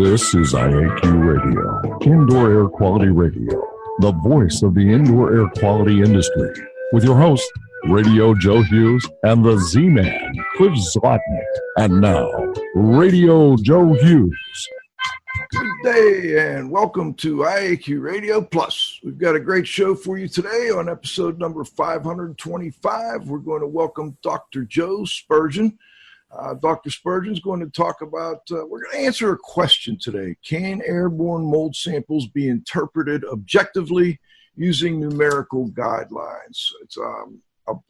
This is IAQ Radio, Indoor Air Quality Radio, the voice of the indoor air quality industry, with your host, Radio Joe Hughes, and the Z-Man, Cliff Zlotnick. And now, Radio Joe Hughes. Good day, and welcome to IAQ Radio Plus. We've got a great show for you today on episode number 525. We're going to welcome Dr. Joe Spurgeon. Dr. Spurgeon is going to talk about, we're going to answer a question today. Can airborne mold samples be interpreted objectively using numerical guidelines? It's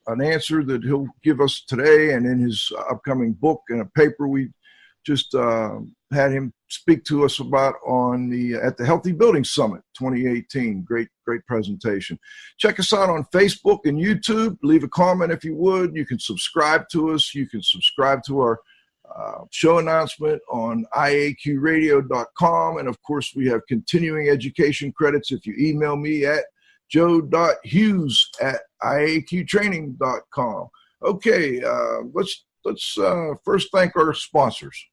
an answer that he'll give us today, and in his upcoming book and a paper we just had him speak to us about at the Healthy Building Summit 2018. Great presentation. Check us out on Facebook and YouTube. Leave a comment if you would. You can subscribe to us. You can subscribe to our show announcement on iaqradio.com. And of course, we have continuing education credits if you email me at joe.hughes@iaqtraining.com. Okay, let's first thank our sponsors.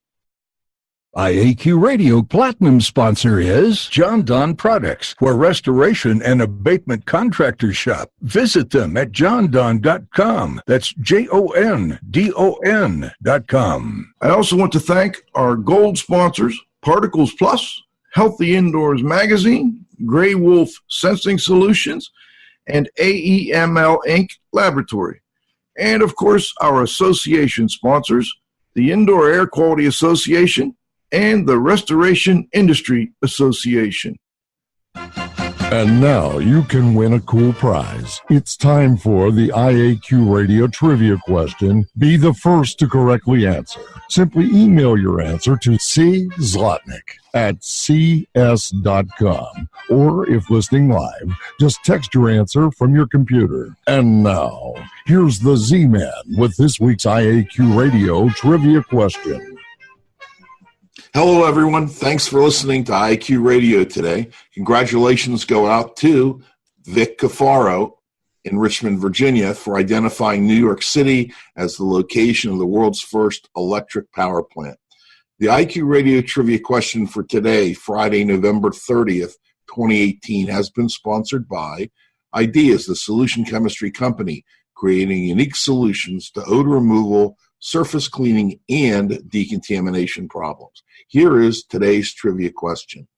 IAQ Radio Platinum sponsor is John Don Products, where restoration and abatement contractors shop. Visit them at jondon.com. That's JONDON.com. I also want to thank our gold sponsors, Particles Plus, Healthy Indoors Magazine, Gray Wolf Sensing Solutions, and AEML Inc. Laboratory. And of course, our association sponsors, the Indoor Air Quality Association and the Restoration Industry Association. And now you can win a cool prize. It's time for the IAQ Radio Trivia question. Be the first to correctly answer. Simply email your answer to czlotnick@cs.com. Or if listening live, just text your answer from your computer. And now, here's the Z-Man with this week's IAQ Radio Trivia question. Hello, everyone. Thanks for listening to IAQ Radio today. Congratulations go out to Vic Cafaro in Richmond, Virginia, for identifying New York City as the location of the world's first electric power plant. The IAQ Radio Trivia question for today, Friday, November 30th, 2018, has been sponsored by Ideas, the solution chemistry company, creating unique solutions to odor removal, surface cleaning, and decontamination problems. Here is today's trivia question.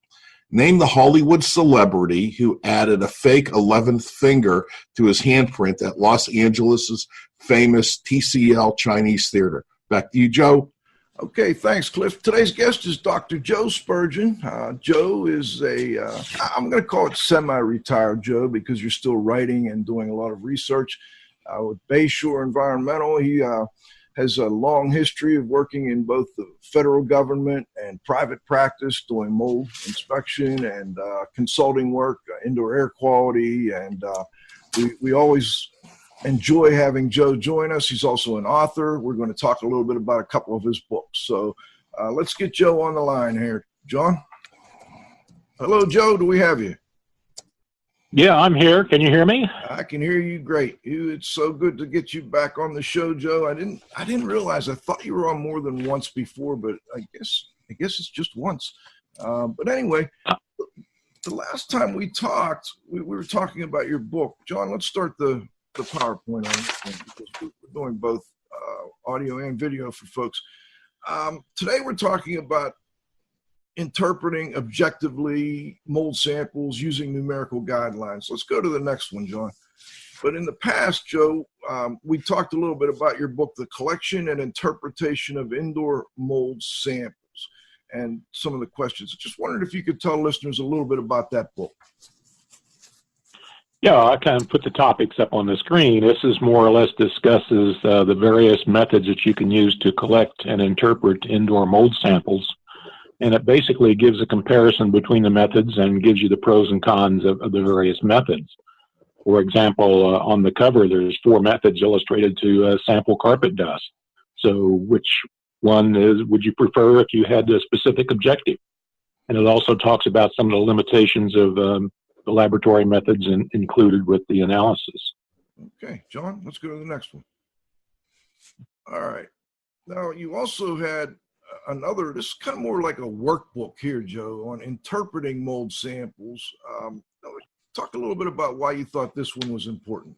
Name the Hollywood celebrity who added a fake 11th finger to his handprint at Los Angeles' famous TCL Chinese Theater. Back to you, Joe. Okay, thanks, Cliff. Today's guest is Dr. Joe Spurgeon. Joe is I'm going to call it semi-retired Joe because you're still writing and doing a lot of research with Bayshore Environmental. He has a long history of working in both the federal government and private practice, doing mold inspection and consulting work, indoor air quality, and we always enjoy having Joe join us. He's also an author. We're going to talk a little bit about a couple of his books. So let's get Joe on the line here. John? Hello, Joe. Do we have you? Yeah, I'm here. Can you hear me? I can hear you great. It's so good to get you back on the show, Joe. I didn't realize. I thought you were on more than once before, but I guess it's just once. But anyway, the last time we talked, we were talking about your book. John, let's start the PowerPoint on this thing because we're doing both audio and video for folks. Today we're talking about interpreting objectively mold samples using numerical guidelines. Let's go to the next one, John. But in the past, Joe, we talked a little bit about your book, The Collection and Interpretation of Indoor Mold Samples, and some of the questions. I just wondered if you could tell listeners a little bit about that book. Yeah, I can put the topics up on the screen. This is more or less discusses the various methods that you can use to collect and interpret indoor mold samples. And it basically gives a comparison between the methods and gives you the pros and cons of the various methods. For example, on the cover, there's 4 methods illustrated to sample carpet dust. So which one would you prefer if you had a specific objective? And it also talks about some of the limitations of the laboratory methods included with the analysis. Okay, John, let's go to the next one. All right. Now, you also had another, this is kind of more like a workbook here, Joe, on interpreting mold samples. Talk a little bit about why you thought this one was important.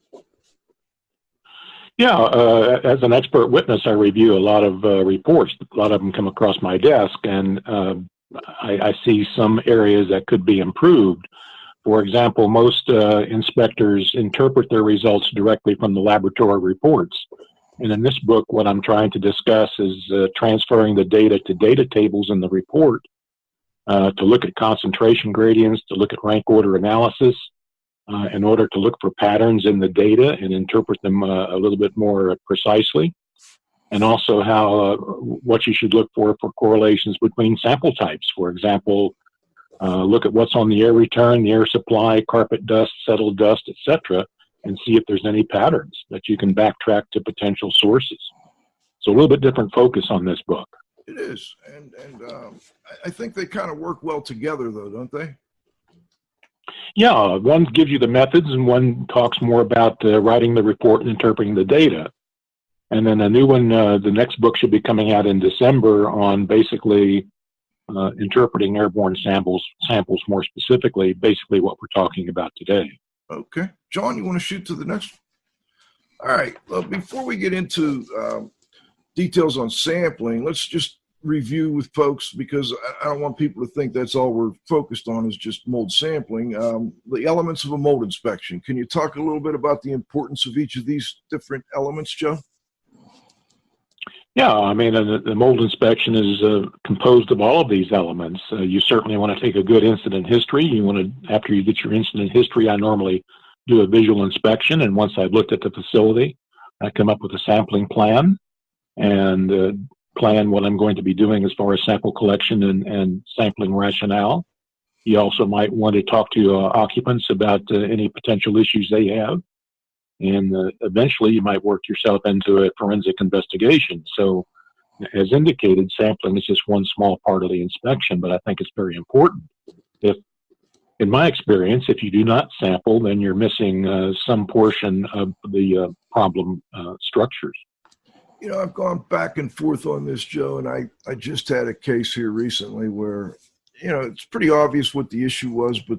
Yeah, as an expert witness, I review a lot of reports. A lot of them come across my desk, and I see some areas that could be improved. For example, most inspectors interpret their results directly from the laboratory reports. And in this book, what I'm trying to discuss is transferring the data to data tables in the report to look at concentration gradients, to look at rank order analysis, in order to look for patterns in the data and interpret them a little bit more precisely. And also what you should look for correlations between sample types. For example, look at what's on the air return, the air supply, carpet dust, settled dust, etc., and see if there's any patterns that you can backtrack to potential sources. So a little bit different focus on this book. It is, and I think they kind of work well together, though, don't they? Yeah, one gives you the methods, and one talks more about writing the report and interpreting the data. And then a new one, the next book should be coming out in December on basically interpreting airborne samples more specifically, basically what we're talking about today. Okay. John, you want to shoot to the next one? All right. Well, before we get into details on sampling, let's just review with folks, because I don't want people to think that's all we're focused on is just mold sampling. The elements of a mold inspection. Can you talk a little bit about the importance of each of these different elements, Joe? Yeah, I mean, the mold inspection is composed of all of these elements. You certainly want to take a good incident history. You want to, after you get your incident history, I normally do a visual inspection, and once I've looked at the facility, I come up with a sampling plan and plan what I'm going to be doing as far as sample collection and sampling rationale. You also might want to talk to occupants about any potential issues they have. And eventually you might work yourself into a forensic investigation. So as indicated, sampling is just one small part of the inspection, but I think it's very important. In my experience, if you do not sample, then you're missing some portion of the problem structures. You know, I've gone back and forth on this, Joe, and I just had a case here recently where, you know, it's pretty obvious what the issue was, but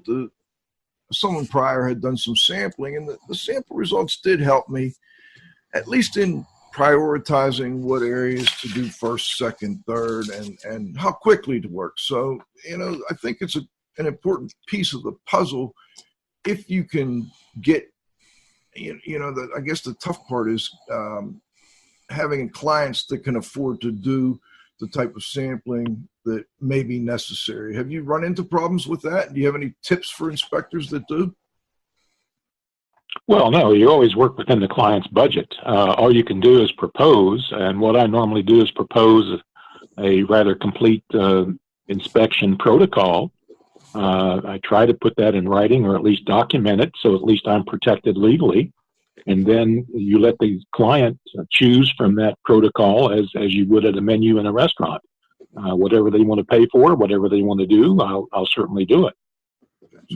someone prior had done some sampling, and the sample results did help me, at least in prioritizing what areas to do first, second, third, and how quickly to work. So, you know, I think it's an important piece of the puzzle if you can get, you know, I guess the tough part is having clients that can afford to do the type of sampling that may be necessary. Have you run into problems with that? Do you have any tips for inspectors that do? Well, no, you always work within the client's budget. All you can do is propose, and what I normally do is propose a rather complete inspection protocol. I try to put that in writing or at least document it, so at least I'm protected legally. And then you let the client choose from that protocol as you would at a menu in a restaurant. Whatever they want to pay for, whatever they want to do, I'll certainly do it.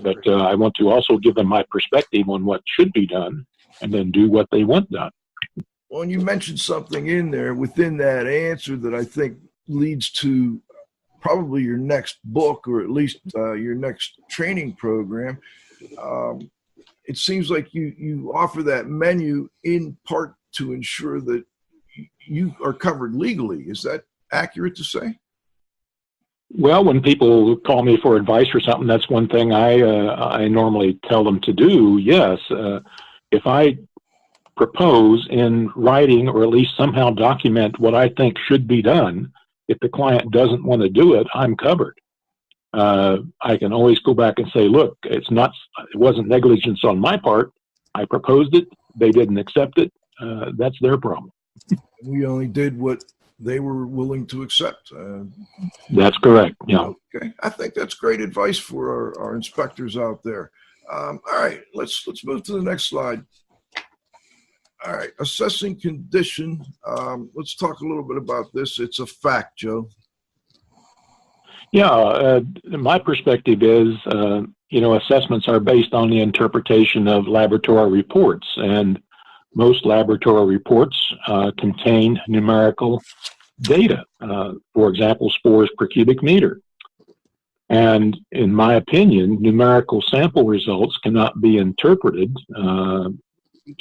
But I want to also give them my perspective on what should be done and then do what they want done. Well, and you mentioned something in there within that answer that I think leads to probably your next book, or at least your next training program. It seems like you offer that menu in part to ensure that you are covered legally. Is that accurate to say? Well, when people call me for advice or something, that's one thing I normally tell them to do. Yes, if I propose in writing or at least somehow document what I think should be done, if the client doesn't want to do it, I'm covered. I can always go back and say, look, it wasn't negligence on my part. I proposed it. They didn't accept it. That's their problem. We only did what they were willing to accept. That's correct. Yeah. Okay. I think that's great advice for our inspectors out there. All right, let's move to the next slide. All right, assessing condition. Let's talk a little bit about this. It's a fact, Joe. Yeah, my perspective is, assessments are based on the interpretation of laboratory reports, and most laboratory reports contain numerical data, for example, spores per cubic meter. And in my opinion, numerical sample results cannot be interpreted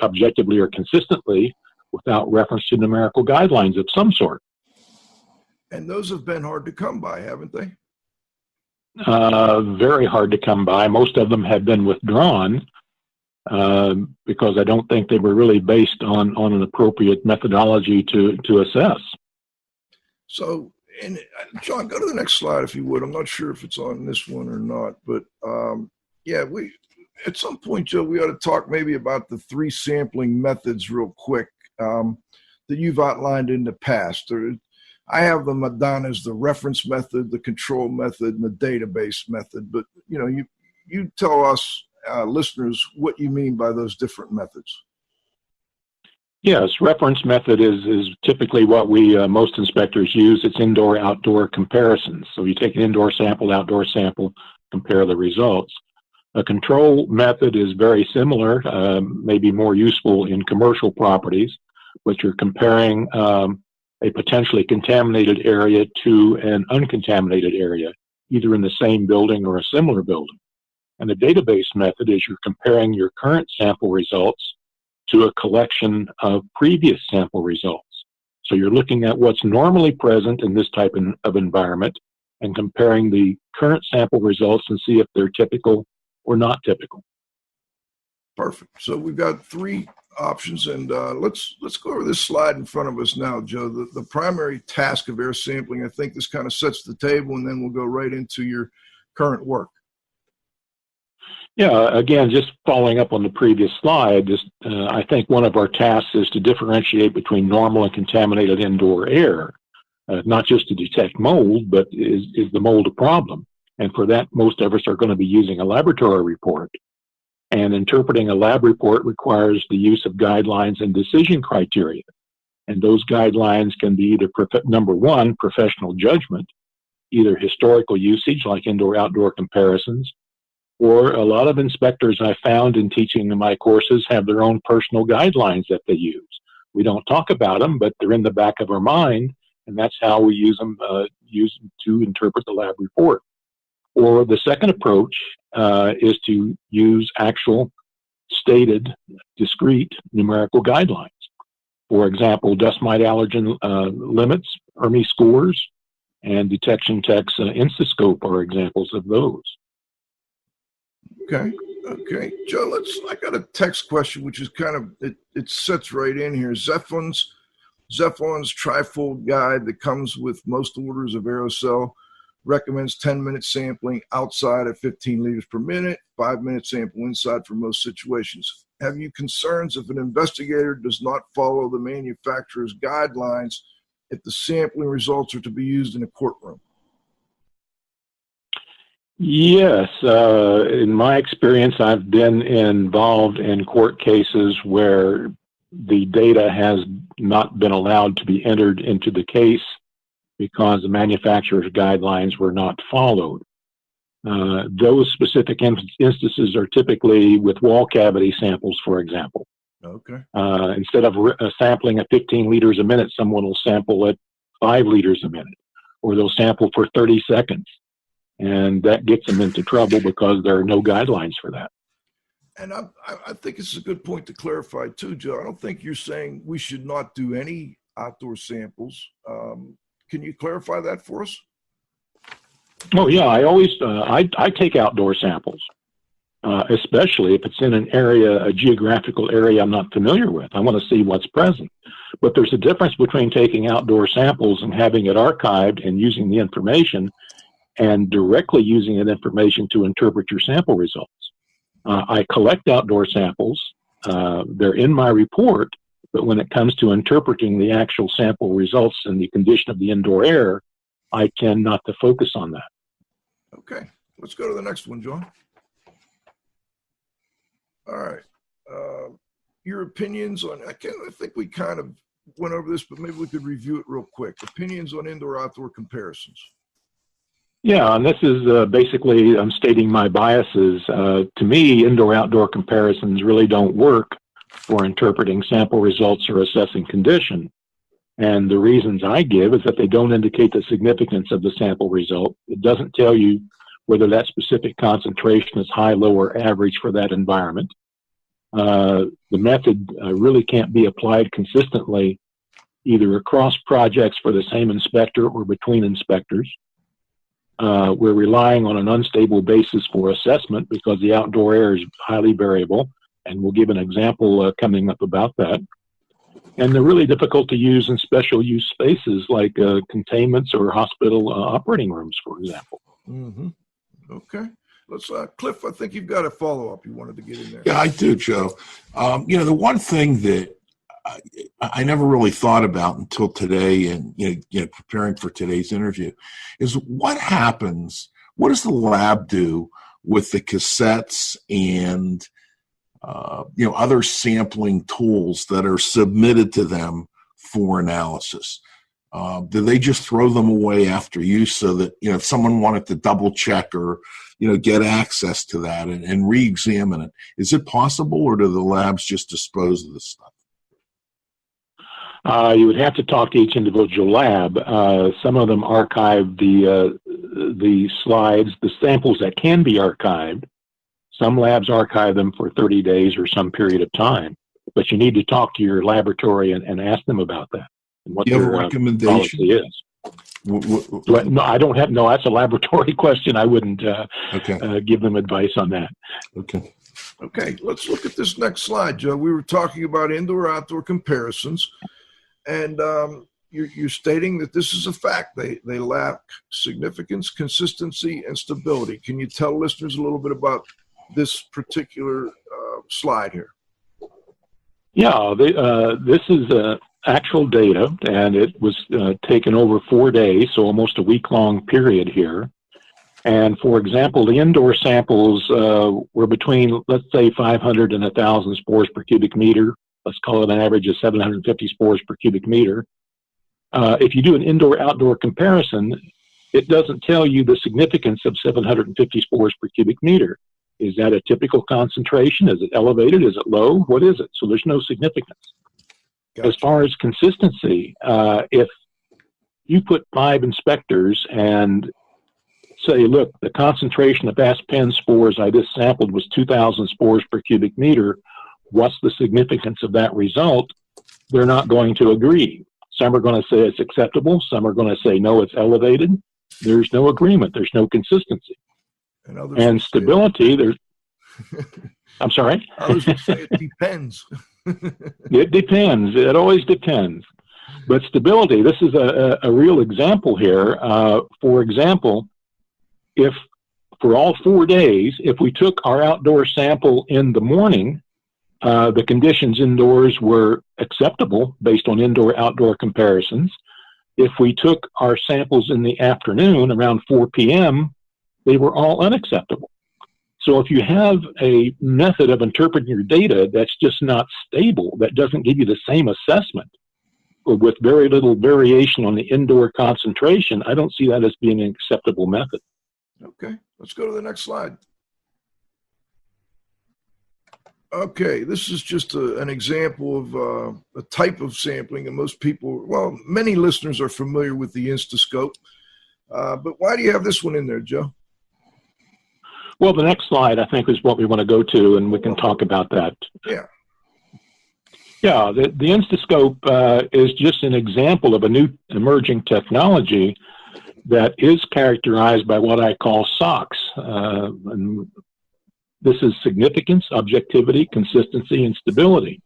objectively or consistently without reference to numerical guidelines of some sort. And those have been hard to come by, haven't they? Very hard to come by. Most of them have been withdrawn because I don't think they were really based on an appropriate methodology to assess. So, and John, go to the next slide if you would. I'm not sure if it's on this one or not, but yeah, at some point, Joe, we ought to talk maybe about the 3 sampling methods real quick that you've outlined in the past. I have them down as the reference method, the control method, and the database method. But you tell us listeners what you mean by those different methods. Yes, reference method is typically what most inspectors use. It's indoor-outdoor comparisons. So you take an indoor sample, outdoor sample, compare the results. A control method is very similar, maybe more useful in commercial properties, which you're comparing a potentially contaminated area to an uncontaminated area, either in the same building or a similar building. And the database method is you're comparing your current sample results to a collection of previous sample results. So you're looking at what's normally present in this type of environment and comparing the current sample results and see if they're typical or not typical. Perfect. So we've got 3 options, and let's go over this slide in front of us now, Joe. The primary task of air sampling, I think this kind of sets the table, and then we'll go right into your current work. Yeah, again, just following up on the previous slide, I think one of our tasks is to differentiate between normal and contaminated indoor air, not just to detect mold, but is the mold a problem? And for that, most of us are going to be using a laboratory report. And interpreting a lab report requires the use of guidelines and decision criteria. And those guidelines can be either, number one, professional judgment, either historical usage like indoor-outdoor comparisons, or a lot of inspectors I found in teaching my courses have their own personal guidelines that they use. We don't talk about them, but they're in the back of our mind, and that's how we use them to interpret the lab report. Or the second approach is to use actual stated, discrete numerical guidelines. For example, dust mite allergen limits, Hermes scores, and Detection Tech's InstaScope are examples of those. Okay. Joe, I got a text question, which is kind of, it sets right in here. Zephon's trifold guide that comes with most orders of aerosol recommends 10-minute sampling outside at 15 liters per minute, 5-minute sample inside for most situations. Have you concerns if an investigator does not follow the manufacturer's guidelines if the sampling results are to be used in a courtroom? Yes. In my experience, I've been involved in court cases where the data has not been allowed to be entered into the case because the manufacturer's guidelines were not followed. Those specific instances are typically with wall cavity samples, for example. Okay. Instead of sampling at 15 liters a minute, someone will sample at 5 liters a minute, or they'll sample for 30 seconds. And that gets them into trouble because there are no guidelines for that. And I think it's a good point to clarify too, Joe. I don't think you're saying we should not do any outdoor samples. Can you clarify that for us? Oh yeah, I always I take outdoor samples, especially if it's in an area, a geographical area I'm not familiar with. I want to see what's present. But there's a difference between taking outdoor samples and having it archived and using the information, and directly using that information to interpret your sample results. I collect outdoor samples. They're in my report, but when it comes to interpreting the actual sample results and the condition of the indoor air, I tend not to focus on that. Okay, let's go to the next one, John. All right. Your opinions on, I think we kind of went over this, but maybe we could review it real quick. Opinions on indoor-outdoor comparisons. Yeah, and this is basically, I'm stating my biases. To me, indoor-outdoor comparisons really don't work for interpreting sample results or assessing condition. And the reasons I give is that they don't indicate the significance of the sample result. It doesn't tell you whether that specific concentration is high, low, or average for that environment. The method really can't be applied consistently either across projects for the same inspector or between inspectors. We're relying on an unstable basis for assessment because the outdoor air is highly variable, and we'll give an example coming up about that. And they're really difficult to use in special use spaces like containments or hospital operating rooms, for example. Mm-hmm. Okay. Let's, Cliff, I think you've got a follow-up you wanted to get in there. Yeah, I do, Joe. The one thing that I never really thought about until today and, preparing for today's interview is what does the lab do with the cassettes and, other sampling tools that are submitted to them for analysis? Do they just throw them away after use so that, if someone wanted to double check or, get access to that and re-examine it, is it possible, or do the labs just dispose of this stuff? You would have to talk to each individual lab. Some of them archive the slides, the samples that can be archived. Some labs archive them for 30 days or some period of time, but you need to talk to your laboratory and ask them about that and what their recommendation is. No, I don't have. No, that's a laboratory question. I wouldn't give them advice on that. Okay. Okay, let's look at this next slide, Joe. We were talking about indoor-outdoor comparisons, and you're stating that this is a fact. They lack significance, consistency, and stability. Can you tell listeners a little bit about this particular slide here? Yeah, this is actual data, and it was taken over 4 days, so almost a week-long period here. And for example, the indoor samples were between, let's say, 500 and 1,000 spores per cubic meter. Let's call it an average of 750 spores per cubic meter. If you do an indoor-outdoor comparison, it doesn't tell you the significance of 750 spores per cubic meter. Is that a typical concentration? Is it elevated? Is it low? What is it? So there's no significance. Gotcha. As far as consistency, if you put 5 inspectors and say, look, the concentration of Aspen spores I just sampled was 2,000 spores per cubic meter, what's the significance of that result? They're not going to agree. Some are going to say it's acceptable. Some are going to say, no, it's elevated. There's no agreement. There's no consistency. And stability, there's... I'm sorry? Others would say it depends. It depends. It always depends. But stability, this is a real example here. For example, if for all 4 days, if we took our outdoor sample in the morning, the conditions indoors were acceptable based on indoor-outdoor comparisons. If we took our samples in the afternoon around 4 p.m., they were all unacceptable. So if you have a method of interpreting your data that's just not stable, that doesn't give you the same assessment, or with very little variation on the indoor concentration, I don't see that as being an acceptable method. Okay, let's go to the next slide. Okay, this is just an example of a type of sampling, and most people, well, many listeners are familiar with the InstaScope, but why do you have this one in there, Joe? Well, the next slide, I think, is what we want to go to, and we can talk about that. Yeah. Yeah, the InstaScope is just an example of a new emerging technology that is characterized by what I call SOCS. And this is significance, objectivity, consistency, and stability.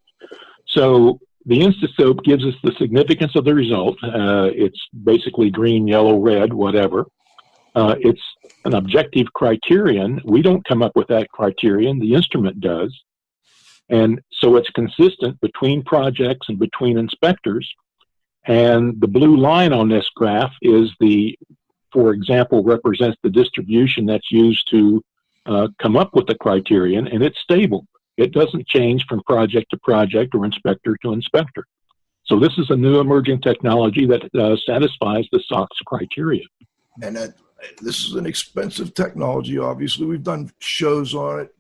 So the InstaScope gives us the significance of the result. It's basically green, yellow, red, whatever. It's an objective criterion. We don't come up with that criterion. The instrument does. And so it's consistent between projects and between inspectors. And the blue line on this graph is for example, represents the distribution that's used to come up with the criterion, and it's stable. It doesn't change from project to project or inspector to inspector. So this is a new emerging technology that satisfies the SOCS criteria. And this is an expensive technology, obviously. We've done shows on it.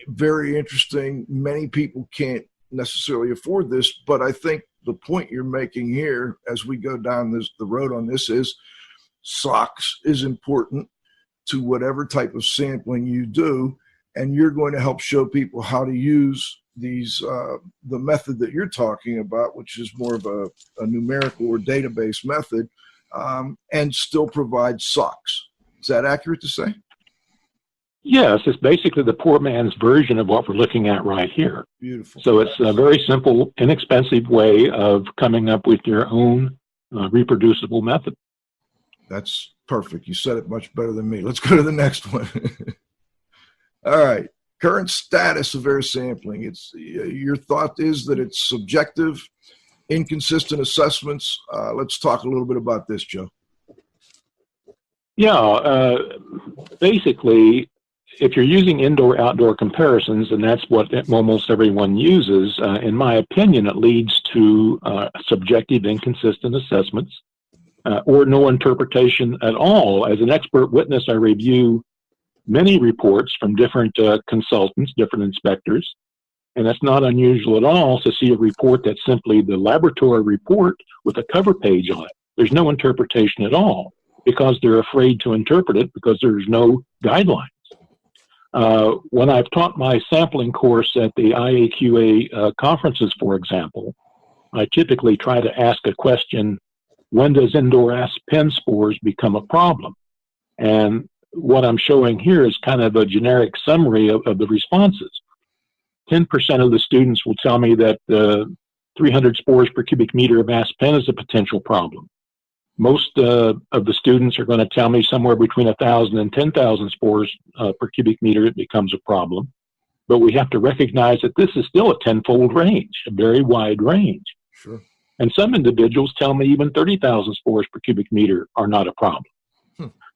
Very interesting. Many people can't necessarily afford this, but I think the point you're making here as we go down the road on this is SOCS is important to whatever type of sampling you do, and you're going to help show people how to use these the method that you're talking about, which is more of a numerical or database method, and still provide SOCS. Is that accurate to say? Yes, it's basically the poor man's version of what we're looking at right here. Beautiful. So it's a very simple, inexpensive way of coming up with your own reproducible method. That's perfect. You said it much better than me. Let's go to the next one. All right. Current status of air sampling. It's your thought is that it's subjective, inconsistent assessments. Let's talk a little bit about this, Joe. Yeah, basically, if you're using indoor-outdoor comparisons, and that's what almost everyone uses, in my opinion, it leads to subjective, inconsistent assessments or no interpretation at all. As an expert witness, I review many reports from different consultants, different inspectors, and it's not unusual at all to see a report that's simply the laboratory report with a cover page on it. There's no interpretation at all because they're afraid to interpret it because there's no guidelines. When I've taught my sampling course at the IAQA conferences, for example, I typically try to ask a question, when does indoor asp pen spores become a problem? And what I'm showing here is kind of a generic summary of the responses. 10% of the students will tell me that 300 spores per cubic meter of asp pen is a potential problem. Most of the students are going to tell me somewhere between 1,000 and 10,000 spores per cubic meter it becomes a problem. But we have to recognize that this is still a 10-fold range, a very wide range. Sure. And some individuals tell me even 30,000 spores per cubic meter are not a problem.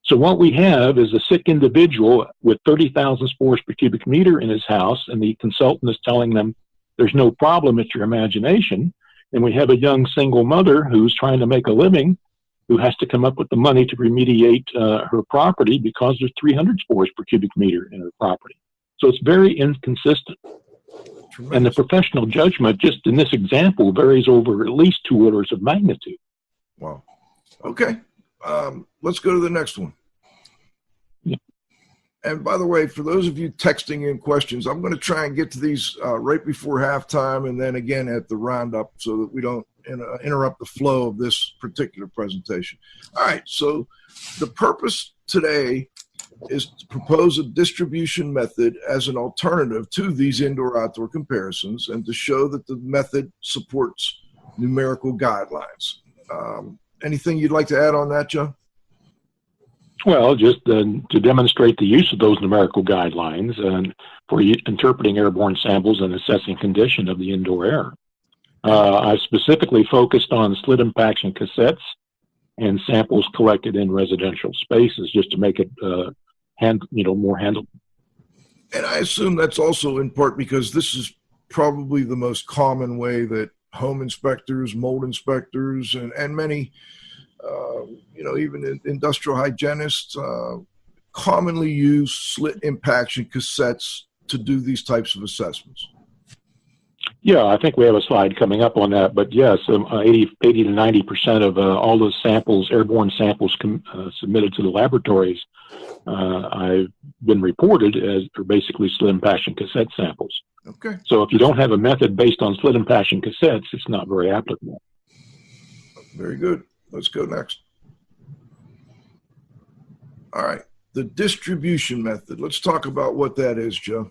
So what we have is a sick individual with 30,000 spores per cubic meter in his house, and the consultant is telling them there's no problem, it's your imagination. And we have a young single mother who's trying to make a living, who has to come up with the money to remediate her property because there's 300 spores per cubic meter in her property. So it's very inconsistent. Tremendous. And the professional judgment, just in this example, varies over at least 2 orders of magnitude. Wow. Okay. Let's go to the next one. Yeah. And by the way, for those of you texting in questions, I'm going to try and get to these right before halftime and then again at the roundup so that we don't interrupt the flow of this particular presentation. All right, so the purpose today is to propose a distribution method as an alternative to these indoor-outdoor comparisons and to show that the method supports numerical guidelines. Anything you'd like to add on that, Joe? Well, just to demonstrate the use of those numerical guidelines and for interpreting airborne samples and assessing condition of the indoor air. I specifically focused on slit-impaction cassettes and samples collected in residential spaces just to make it more handleable. And I assume that's also in part because this is probably the most common way that home inspectors, mold inspectors, and many, even industrial hygienists commonly use slit-impaction cassettes to do these types of assessments. Yeah, I think we have a slide coming up on that, but yes, 80 to 90% of all those samples, airborne samples submitted to the laboratories, I've been reported as are basically slit-impaction cassette samples. Okay. So if you don't have a method based on slit-impaction cassettes, it's not very applicable. Very good. Let's go next. All right. The distribution method. Let's talk about what that is, Joe.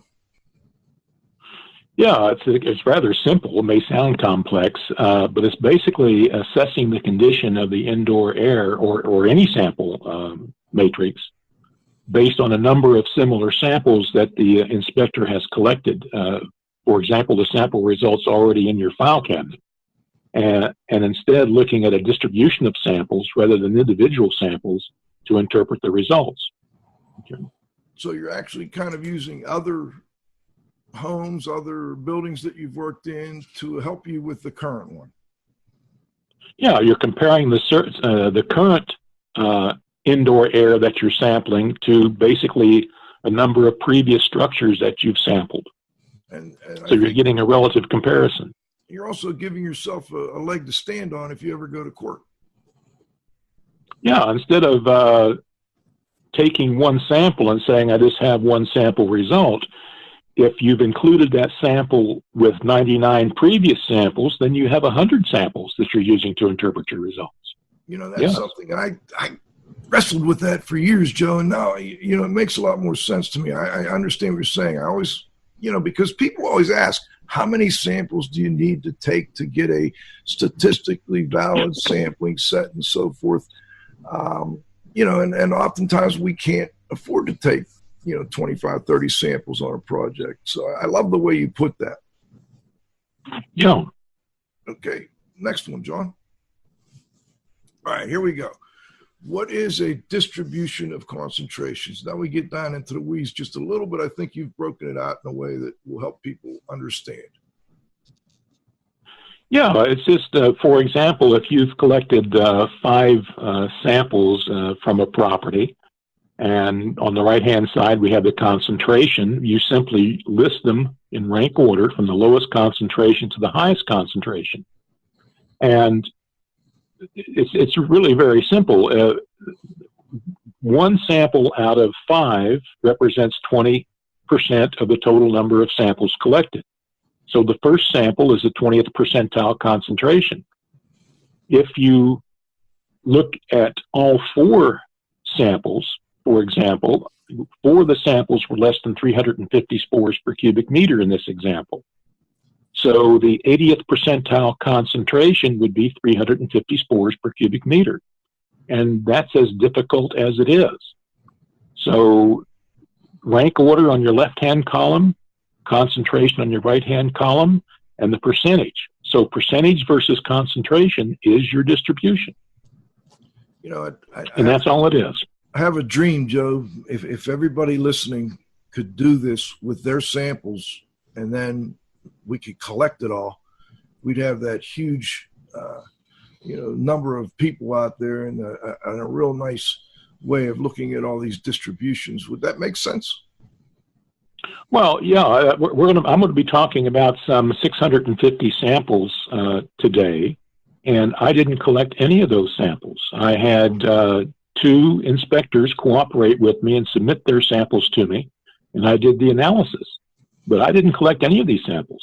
Yeah, it's rather simple. It may sound complex, but it's basically assessing the condition of the indoor air or any sample matrix based on a number of similar samples that the inspector has collected. For example, the sample results already in your file cabinet. And instead looking at a distribution of samples rather than individual samples to interpret the results. Okay. So you're actually kind of using other homes, other buildings that you've worked in to help you with the current one. Yeah, you're comparing the current indoor air that you're sampling to basically a number of previous structures that you've sampled. And so you're getting a relative comparison. you're also giving yourself a leg to stand on if you ever go to court. Yeah, instead of taking one sample and saying, I just have one sample result, if you've included that sample with 99 previous samples, then you have 100 samples that you're using to interpret your results. You know, that's something I wrestled with that for years, Joe, and now, you know, it makes a lot more sense to me. I understand what you're saying. I always, you know, because people always ask, how many samples do you need to take to get a statistically valid sampling set and so forth? You know, and oftentimes we can't afford to take, you know, 25, 30 samples on a project. So I love the way you put that. Yeah. Okay, next one, John. All right, here we go. What is a distribution of concentrations? Now we get down into the weeds just a little bit. I think you've broken it out in a way that will help people understand. Yeah, it's just, for example, if you've collected 5 samples from a property, and on the right-hand side we have the concentration, you simply list them in rank order from the lowest concentration to the highest concentration. And it's really very simple. One sample out of 5 represents 20% of the total number of samples collected. So the first sample is the 20th percentile concentration. If you look at all 4 samples, for example, 4 of the samples were less than 350 spores per cubic meter in this example. So the 80th percentile concentration would be 350 spores per cubic meter. And that's as difficult as it is. So rank order on your left-hand column, concentration on your right-hand column, and the percentage. So percentage versus concentration is your distribution. You know, and that's all it is. I have a dream, Joe. If everybody listening could do this with their samples, and then we could collect it all, we'd have that huge, you know, number of people out there, and a real nice way of looking at all these distributions. Would that make sense? Well, yeah, I'm going to be talking about some 650 samples today, and I didn't collect any of those samples. I had 2 inspectors cooperate with me and submit their samples to me, and I did the analysis, but I didn't collect any of these samples.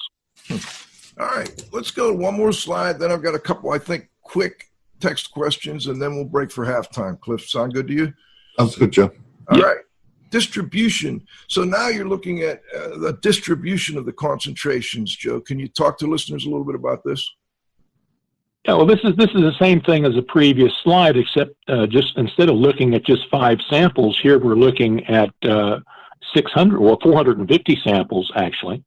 All right, let's go to one more slide. Then I've got a couple, I think, quick text questions, and then we'll break for halftime. Cliff, sound good to you? Sounds good, Joe. All right. Distribution. So now you're looking at the distribution of the concentrations, Joe. Can you talk to listeners a little bit about this? Yeah, well, this is the same thing as the previous slide, except just instead of looking at just 5 samples, here we're looking at 600 or 450 samples, actually.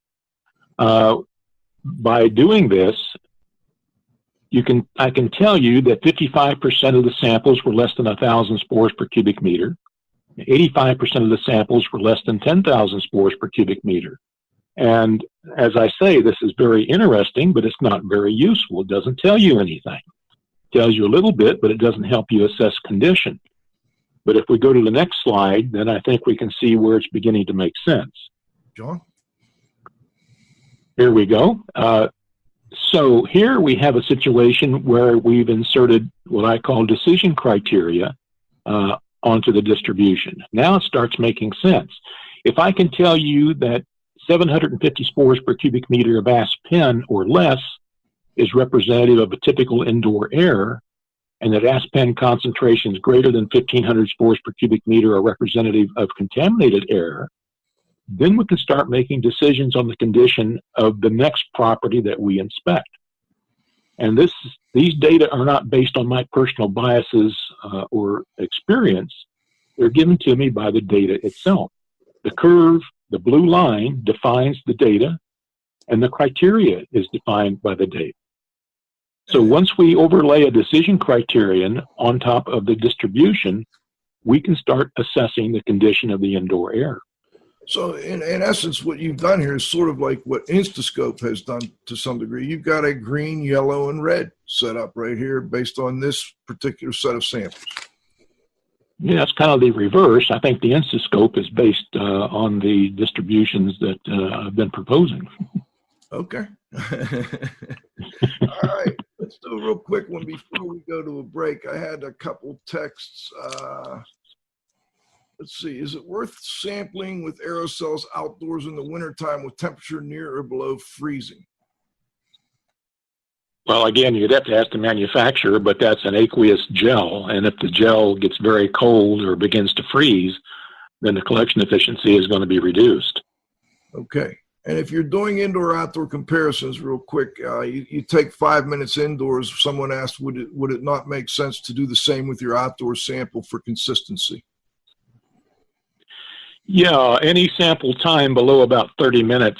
By doing this, I can tell you that 55% of the samples were less than 1,000 spores per cubic meter. 85% of the samples were less than 10,000 spores per cubic meter. And as I say, this is very interesting, but it's not very useful. It doesn't tell you anything. It tells you a little bit, but it doesn't help you assess condition. But if we go to the next slide, then I think we can see where it's beginning to make sense. John? Here we go. So here we have a situation where we've inserted what I call decision criteria onto the distribution. Now it starts making sense. If I can tell you that 750 spores per cubic meter of Asp-Pen or less is representative of a typical indoor air, and that Asp-Pen concentrations greater than 1,500 spores per cubic meter are representative of contaminated air, then we can start making decisions on the condition of the next property that we inspect. And these data are not based on my personal biases or experience. They're given to me by the data itself. The curve, the blue line, defines the data, and the criteria is defined by the data. So once we overlay a decision criterion on top of the distribution, we can start assessing the condition of the indoor air. So in essence, what you've done here is sort of like what InstaScope has done to some degree. You've got a green, yellow, and red set up right here based on this particular set of samples. Yeah, that's kind of the reverse. I think the InstaScope is based on the distributions that I've been proposing. Okay. All right, let's do a real quick one before we go to a break. I had a couple texts. Let's see. Is it worth sampling with aerosols outdoors in the wintertime with temperature near or below freezing? Well, again, you'd have to ask the manufacturer, but that's an aqueous gel. And if the gel gets very cold or begins to freeze, then the collection efficiency is going to be reduced. Okay. And if you're doing indoor-outdoor comparisons real quick, you take 5 minutes indoors. Someone asked, would it not make sense to do the same with your outdoor sample for consistency? Yeah, any sample time below about 30 minutes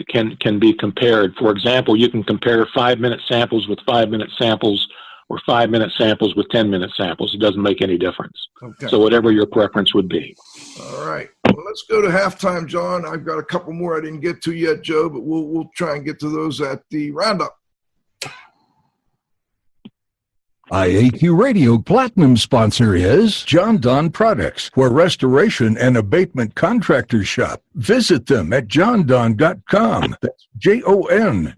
can be compared. For example, you can compare 5-minute samples with 5-minute samples or 5-minute samples with 10-minute samples. It doesn't make any difference. Okay. So whatever your preference would be. All right. Well, let's go to halftime, John. I've got a couple more I didn't get to yet, Joe, but we'll try and get to those at the roundup. IAQ Radio Platinum sponsor is John Don Products, where restoration and abatement contractors shop. Visit them at jondon.com. That's JONDON.com.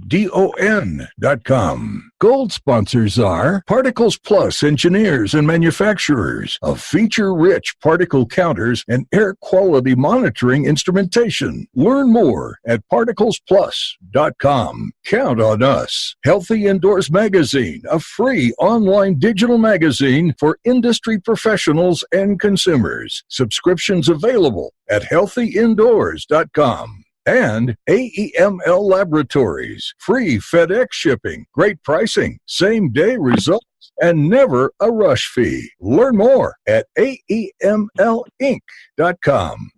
Gold sponsors are Particles Plus Engineers and Manufacturers of feature-rich particle counters and air quality monitoring instrumentation. Learn more at particlesplus.com. Count on us. Healthy Indoors Magazine, a free online digital magazine for industry professionals and consumers. Subscriptions available at healthyindoors.com. And AEML Laboratories, free FedEx shipping, great pricing, same-day results, and never a rush fee. Learn more at AEMLinc.com.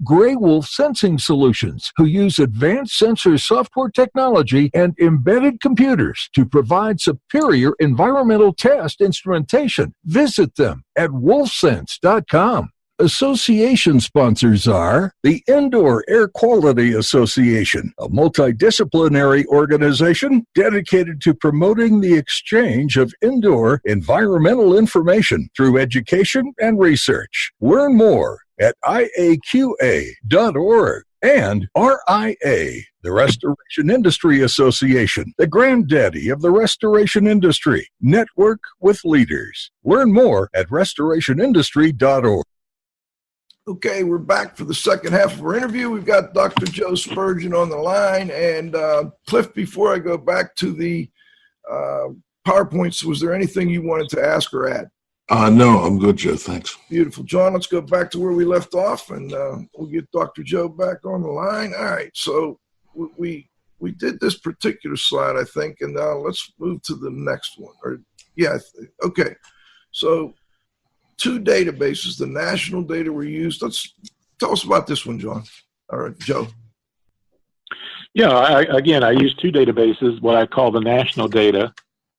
Gray Wolf Sensing Solutions, who use advanced sensor software technology and embedded computers to provide superior environmental test instrumentation. Visit them at wolfsense.com. Association sponsors are the Indoor Air Quality Association, a multidisciplinary organization dedicated to promoting the exchange of indoor environmental information through education and research. Learn more at IAQA.org. And RIA, the Restoration Industry Association, the granddaddy of the restoration industry. Network with leaders. Learn more at restorationindustry.org. Okay, we're back for the second half of our interview. We've got Dr. Joe Spurgeon on the line. And Cliff, before I go back to the PowerPoints, was there anything you wanted to ask or add? No, I'm good, Joe. Thanks. Beautiful. John, let's go back to where we left off, and we'll get Dr. Joe back on the line. All right, so we did this particular slide, I think, and now let's move to the next one. Okay. So 2 databases, the national data were used. Let's tell us about this one, John. All right, Joe. Yeah, I use 2 databases. What I call the national data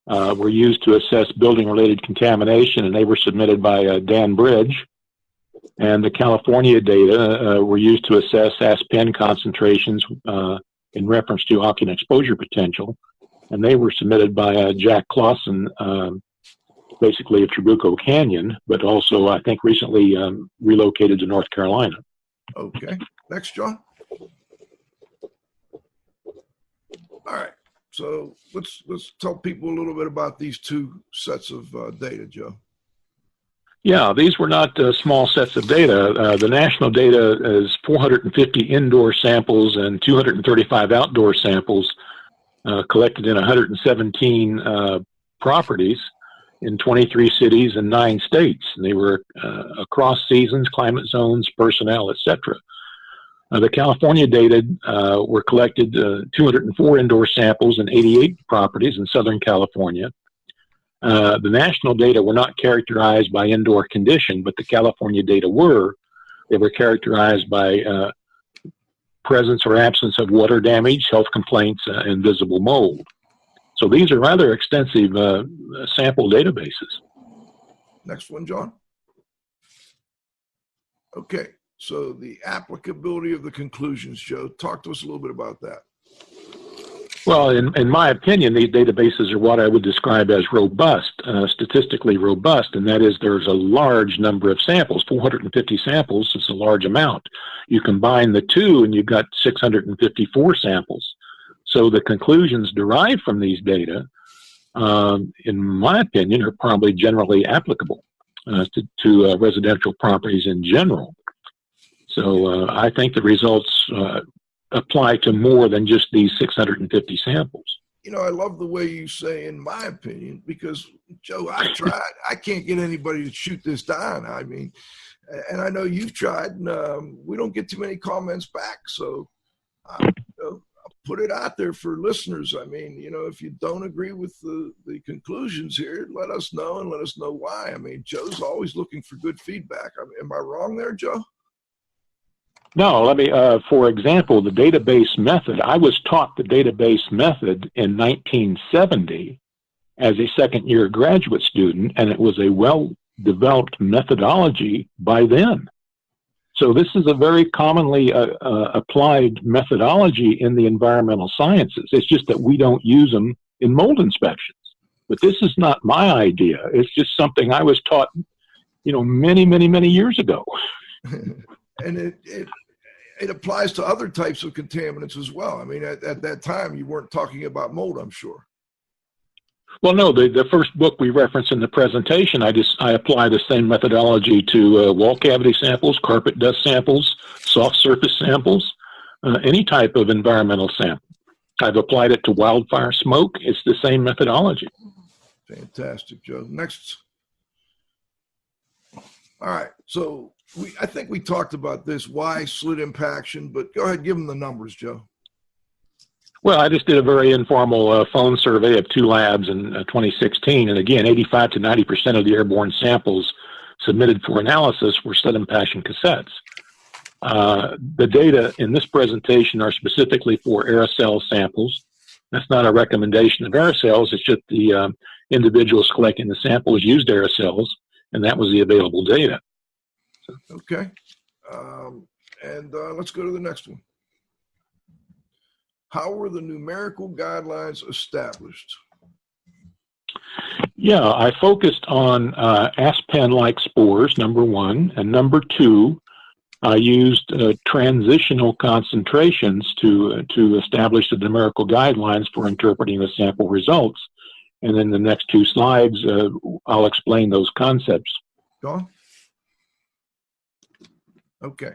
were used to assess building-related contamination, and they were submitted by Dan Bridge. And the California data were used to assess ASP concentrations in reference to occupant exposure potential, and they were submitted by Jack Clausen, basically of Trabuco Canyon, but also I think recently relocated to North Carolina. Okay. Next, John. All right. So let's tell people a little bit about these 2 sets of data, Joe. Yeah, these were not small sets of data. The national data is 450 indoor samples and 235 outdoor samples collected in 117 properties in 23 cities and 9 states. And they were across seasons, climate zones, personnel, etc. The California data were collected 204 indoor samples in 88 properties in Southern California. The national data were not characterized by indoor condition, but the California data were. They were characterized by presence or absence of water damage, health complaints, and visible mold. So these are rather extensive sample databases. Next one, John. Okay, so the applicability of the conclusions, Joe. Talk to us a little bit about that. Well, in my opinion, these databases are what I would describe as robust, statistically robust, and that is there's a large number of samples. 450 samples is a large amount. You combine the 2 and you've got 654 samples. So the conclusions derived from these data, in my opinion, are probably generally applicable to residential properties in general. So I think the results apply to more than just these 650 samples. You know, I love the way you say, in my opinion, because, Joe, I tried. I can't get anybody to shoot this down. I mean, and I know you've tried, and we don't get too many comments back. So you know, I'll put it out there for listeners. I mean, you know, if you don't agree with the conclusions here, let us know and let us know why. I mean, Joe's always looking for good feedback. I mean, am I wrong there, Joe? No, let me, for example, the database method. I was taught the database method in 1970 as a second-year graduate student, and it was a well-developed methodology by then. So this is a very commonly applied methodology in the environmental sciences. It's just that we don't use them in mold inspections. But this is not my idea. It's just something I was taught, you know, many, many, many years ago. And it applies to other types of contaminants as well. I mean, at that time, you weren't talking about mold, I'm sure. Well, no, the first book we referenced in the presentation, I apply the same methodology to wall cavity samples, carpet dust samples, soft surface samples, any type of environmental sample. I've applied it to wildfire smoke. It's the same methodology. Fantastic, Joe. Next. All right, so I think we talked about this, why slit impaction, but go ahead, give them the numbers, Joe. Well, I just did a very informal phone survey of 2 labs in 2016, and again, 85 to 90% of the airborne samples submitted for analysis were Slit-Impaction Cassettes. The data in this presentation are specifically for aerosol samples. That's not a recommendation of aerosols, it's just the individuals collecting the samples used aerosols, and that was the available data. Okay. Let's go to the next one. How were the numerical guidelines established? Yeah, I focused on Aspen-like spores, number 1, and number 2, I used transitional concentrations to establish the numerical guidelines for interpreting the sample results. And in the next 2 slides, I'll explain those concepts. Go on. Okay.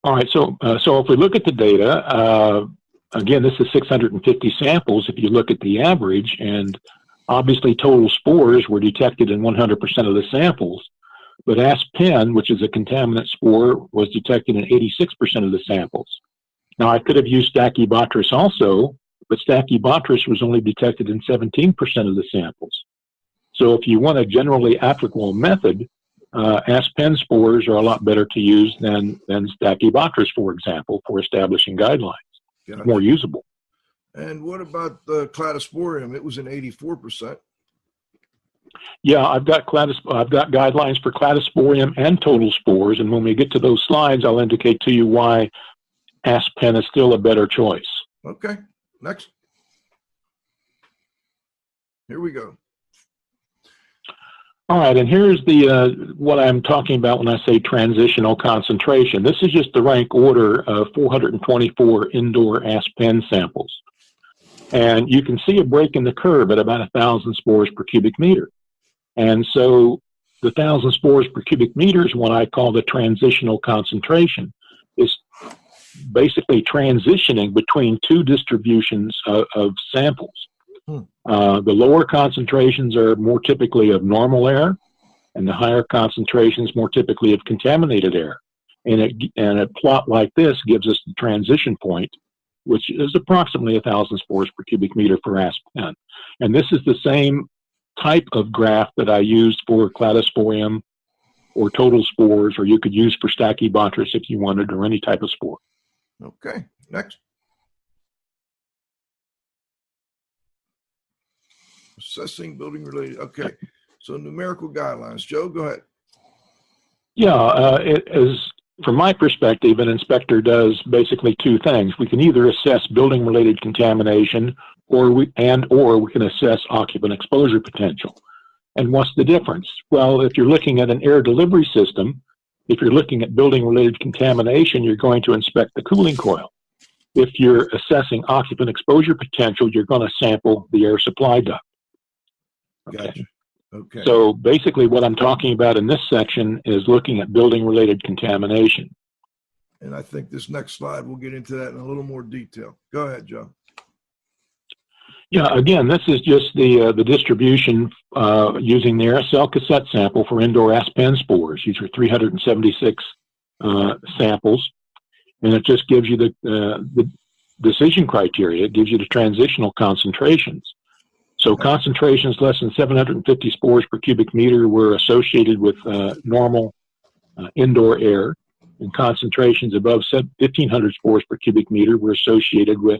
All right, so if we look at the data, again, this is 650 samples if you look at the average, and obviously total spores were detected in 100% of the samples, but Aspen, which is a contaminant spore, was detected in 86% of the samples. Now, I could have used Stachybotrys also, but Stachybotrys was only detected in 17% of the samples. So if you want a generally applicable method, Aspen spores are a lot better to use than Stachybotrys, for example, for establishing guidelines. It's more usable. And what about the cladosporium? It was in 84%. Yeah, I've got guidelines for cladosporium and total spores, and when we get to those slides, I'll indicate to you why Aspen is still a better choice. Okay, next. Here we go. All right, and here's the what I'm talking about when I say transitional concentration. This is just the rank order of 424 indoor Aspen samples. And you can see a break in the curve at about 1,000 spores per cubic meter. And so the 1,000 spores per cubic meter is what I call the transitional concentration. It's basically transitioning between 2 distributions of samples. The lower concentrations are more typically of normal air, and the higher concentrations more typically of contaminated air. And a plot like this gives us the transition point, which is approximately 1,000 spores per cubic meter for Aspen. And this is the same type of graph that I used for cladosporium or total spores, or you could use for Stachybotrys if you wanted, or any type of spore. Okay, next. Assessing building related. Okay, so numerical guidelines. Joe, go ahead. Yeah, it is, from my perspective, an inspector does basically 2 things. We can either assess building related contamination, or we can assess occupant exposure potential. And what's the difference? Well, if you're looking at an air delivery system, if you're looking at building related contamination, you're going to inspect the cooling coil. if you're assessing occupant exposure potential, you're going to sample the air supply duct. Okay. Gotcha. Okay. So basically what I'm talking about in this section is looking at building-related contamination. And I think this next slide, we'll get into that in a little more detail. Go ahead, Joe. Yeah, again, this is just the distribution using the aerosol cassette sample for indoor aspen spores. These are 376 samples, and it just gives you the decision criteria. It gives you the transitional concentrations. So concentrations less than 750 spores per cubic meter were associated with normal indoor air, and concentrations above 1,500 spores per cubic meter were associated with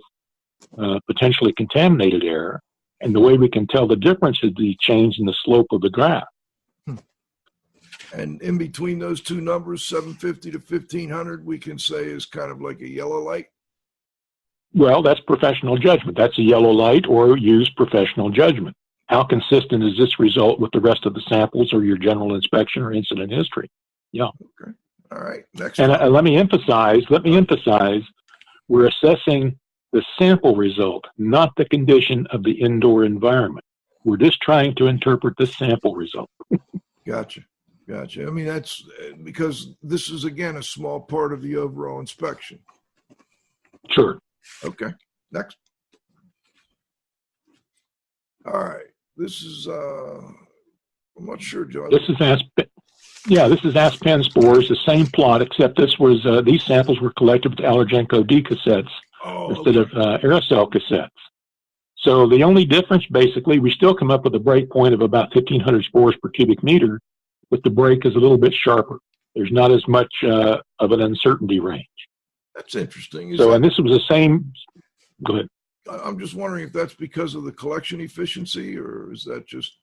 potentially contaminated air. And the way we can tell the difference is the change in the slope of the graph. And in between those two numbers, 750 to 1,500, we can say is kind of like a yellow light? Well, that's professional judgment. That's a yellow light, or use professional judgment. How consistent is this result with the rest of the samples or your general inspection or incident history? Yeah. Okay. All right. Next. And let me emphasize, we're assessing the sample result, not the condition of the indoor environment. We're just trying to interpret the sample result. Gotcha. Gotcha. I mean, that's because this is, again, a small part of the overall inspection. Sure. Okay. Next. All right. This is, I'm not sure, John. This is aspen spores, the same plot, except this was, these samples were collected with Allergenco D cassettes instead of aerosol cassettes. So the only difference, basically, we still come up with a break point of about 1,500 spores per cubic meter, but the break is a little bit sharper. There's not as much of an uncertainty range. That's interesting. And this was the same. Go ahead. I'm just wondering if that's because of the collection efficiency, or is that just?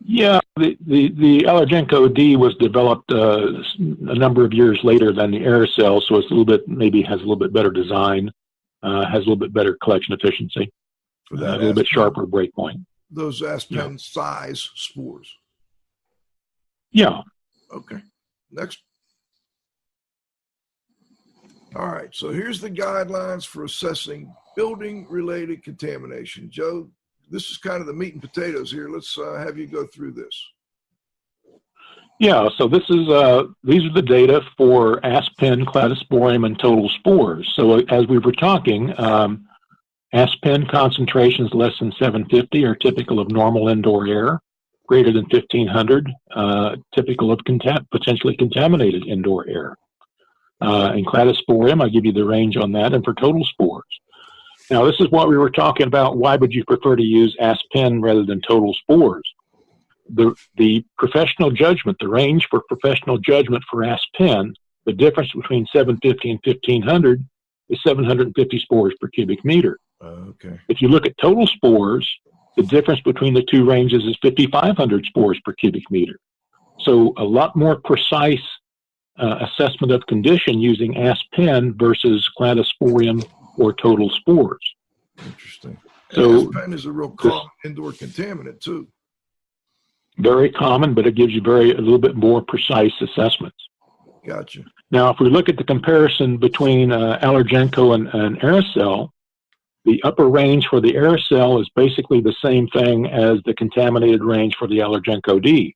Yeah, the Allergenco D was developed a number of years later than the aerosol, so it's a little bit, maybe has a little bit better design, has a little bit better collection efficiency, a little bit sharper break point. Those aspen size spores. Yeah. Okay. Next. All right. So here's the guidelines for assessing building-related contamination. Joe, this is kind of the meat and potatoes here. Let's have you go through this. Yeah. So this is these are the data for aspen, cladosporium, and total spores. So as we were talking, aspen concentrations less than 750 are typical of normal indoor air. Greater than 1,500, typical of potentially contaminated indoor air. In cladosporium, I'll give you the range on that, and for total spores. Now, this is what we were talking about. Why would you prefer to use aspen rather than total spores? The professional judgment, the range for professional judgment for aspen, the difference between 750 and 1,500 is 750 spores per cubic meter. Okay. If you look at total spores, the difference between the two ranges is 5,500 spores per cubic meter. So a lot more precise assessment of condition using aspen versus cladosporium or total spores. Interesting. So aspen is a real common indoor contaminant too. Very common, but it gives you a little bit more precise assessments. Gotcha. Now, if we look at the comparison between Allergenco and aerosol, the upper range for the aerosol is basically the same thing as the contaminated range for the Allergenco D.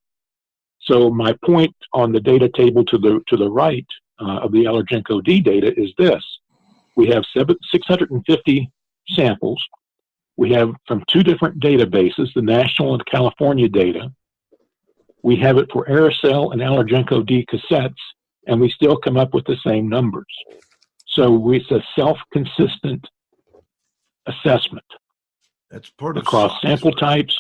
So my point on the data table to the right of the Allergenco D data is this. We have 650 samples. We have from two different databases, the national and California data. We have it for aerosol and Allergenco D cassettes, and we still come up with the same numbers. So it's a self-consistent assessment. That's part of across sample types.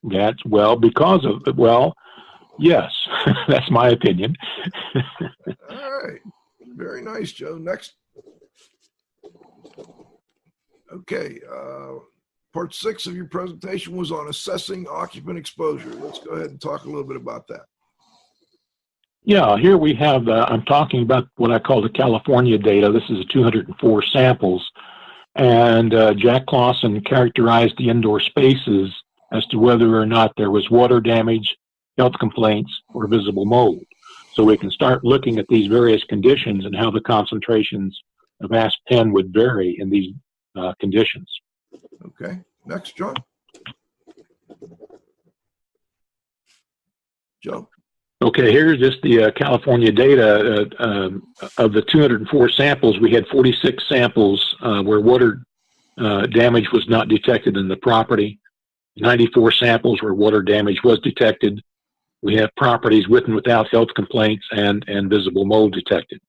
That's because of it. Well, yes, that's my opinion. All right. Very nice, Joe. Next. Okay. Part 6 of your presentation was on assessing occupant exposure. Let's go ahead and talk a little bit about that. Yeah, here we have, I'm talking about what I call the California data. This is 204 samples. And Jack Clausen characterized the indoor spaces as to whether or not there was water damage, health complaints, or visible mold. So we can start looking at these various conditions and how the concentrations of asp-pen would vary in these conditions. Okay. Next, John. Joe. Okay, here's just the California data. Of the 204 samples, we had 46 samples where water damage was not detected in the property. 94 samples where water damage was detected. We have properties with and without health complaints and visible mold detected.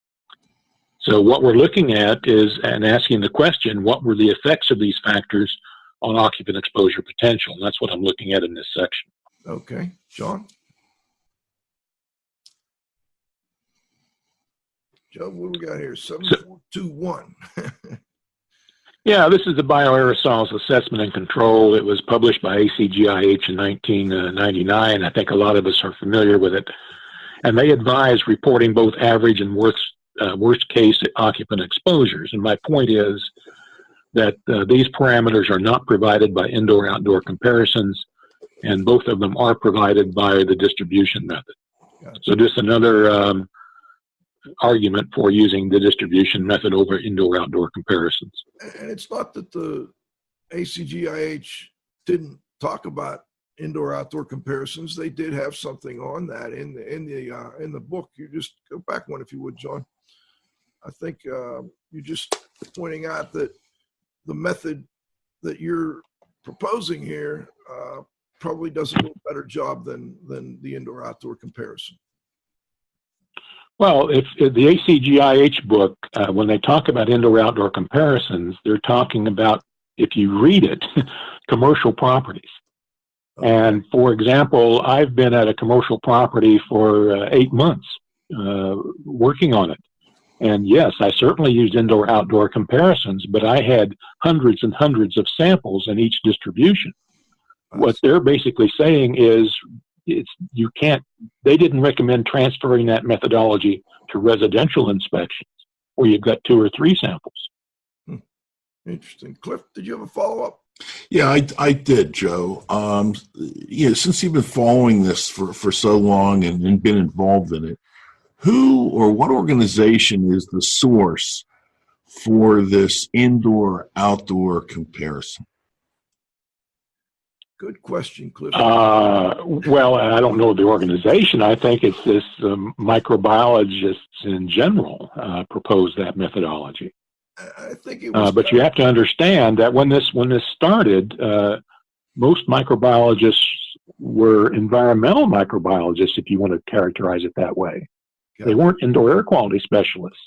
So what we're looking at is, and asking the question, what were the effects of these factors on occupant exposure potential? And that's what I'm looking at in this section. Okay. John? Joe, what do we got here? 7421. Yeah, this is the Bioaerosols Assessment and Control. It was published by ACGIH in 1999. I think a lot of us are familiar with it. And they advise reporting both average and worst case occupant exposures. And my point is that these parameters are not provided by indoor-outdoor comparisons, and both of them are provided by the distribution method. Gotcha. So just another argument for using the distribution method over indoor-outdoor comparisons. And it's not that the ACGIH didn't talk about indoor-outdoor comparisons. They did have something on that in the book. You just go back one if you would, John. I think you're just pointing out that the method that you're proposing here probably does a little better job than the indoor-outdoor comparison. Well, if the ACGIH book, when they talk about indoor-outdoor comparisons, they're talking about, if you read it, commercial properties. Okay. And for example, I've been at a commercial property for 8 months working on it. And yes, I certainly used indoor-outdoor comparisons, but I had hundreds and hundreds of samples in each distribution. What they're basically saying is, they didn't recommend transferring that methodology to residential inspections where you've got 2 or 3 samples. Interesting. Cliff, did you have a follow-up? Yeah, I did, Joe. Since you've been following this for so long and been involved in it, who or what organization is the source for this indoor-outdoor comparison? Good question, Cliff. Well, I don't know the organization. I think it's this microbiologists in general proposed that methodology. I think it was. But you have to understand that when this started, most microbiologists were environmental microbiologists, if you want to characterize it that way. They weren't indoor air quality specialists.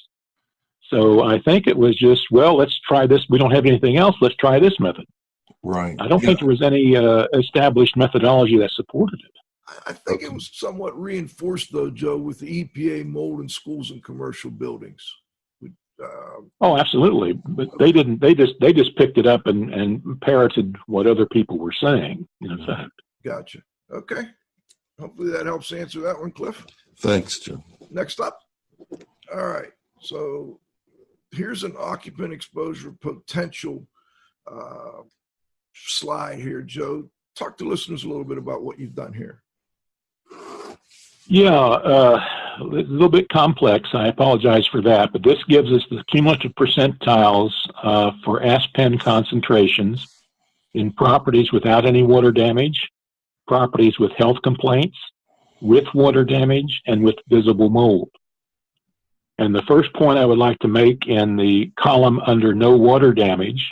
So I think it was just, well, let's try this. We don't have anything else. Let's try this method. Right. I don't think there was any established methodology that supported it. I think it was somewhat reinforced, though, Joe, with the EPA mold in schools and commercial buildings. Oh, absolutely. But they didn't. They just picked it up and parroted what other people were saying. In fact. Gotcha. Okay. Hopefully that helps answer that one, Cliff. Thanks, Joe. Next up. All right. So here's an occupant exposure potential slide here, Joe. Talk to listeners a little bit about what you've done here. Yeah, a little bit complex. I apologize for that, but this gives us the cumulative percentiles for asp-pen concentrations in properties without any water damage, properties with health complaints, with water damage, and with visible mold. And the first point I would like to make in the column under no water damage,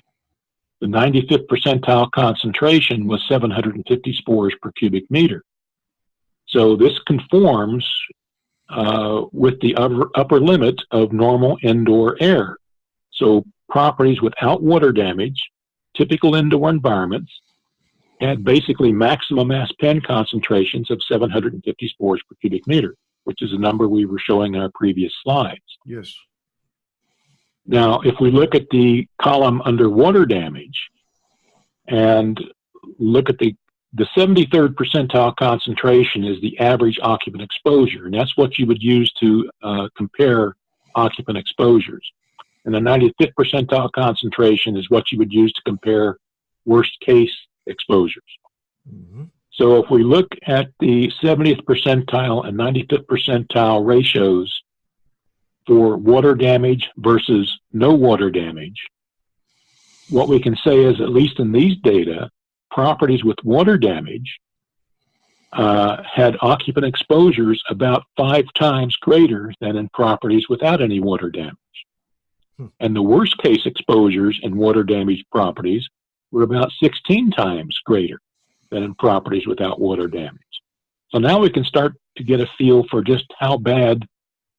the 95th percentile concentration was 750 spores per cubic meter. So this conforms with the upper limit of normal indoor air. So properties without water damage, typical indoor environments, had basically maximum asp-pen concentrations of 750 spores per cubic meter, which is a number we were showing in our previous slides. Yes. Now, if we look at the column under water damage and look at the 73rd percentile concentration is the average occupant exposure, and that's what you would use to compare occupant exposures. And the 95th percentile concentration is what you would use to compare worst case exposures. Mm-hmm. So if we look at the 70th percentile and 95th percentile ratios for water damage versus no water damage, what we can say is, at least in these data, properties with water damage had occupant exposures about 5 times greater than in properties without any water damage. And the worst case exposures in water damaged properties were about 16 times greater than in properties without water damage. So now we can start to get a feel for just how bad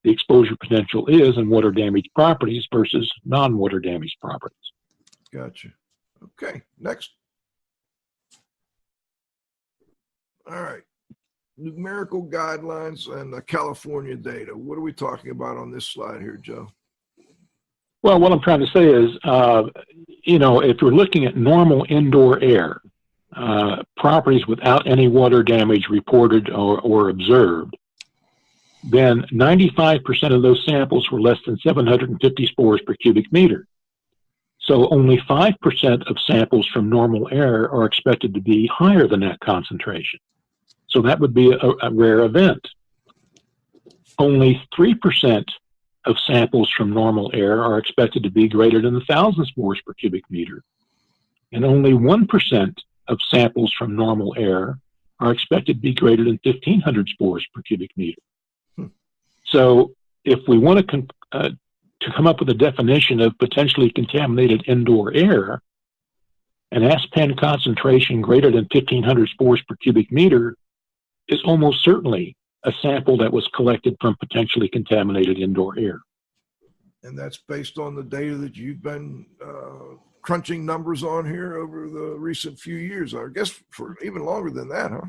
the exposure potential is in water damaged properties versus non-water damaged properties. Gotcha. Okay, next. All right. Numerical guidelines and the California data. What are we talking about on this slide here, Joe? Well, what I'm trying to say is, if we're looking at normal indoor air, properties without any water damage reported or observed, then 95% of those samples were less than 750 spores per cubic meter. So only 5% of samples from normal air are expected to be higher than that concentration. So that would be a rare event. Only 3% of samples from normal air are expected to be greater than 1,000 spores per cubic meter. And only 1% of samples from normal air are expected to be greater than 1,500 spores per cubic meter. So if we want to come up with a definition of potentially contaminated indoor air, an aspen concentration greater than 1,500 spores per cubic meter is almost certainly a sample that was collected from potentially contaminated indoor air. And that's based on the data that you've been crunching numbers on here over the recent few years, I guess for even longer than that, huh?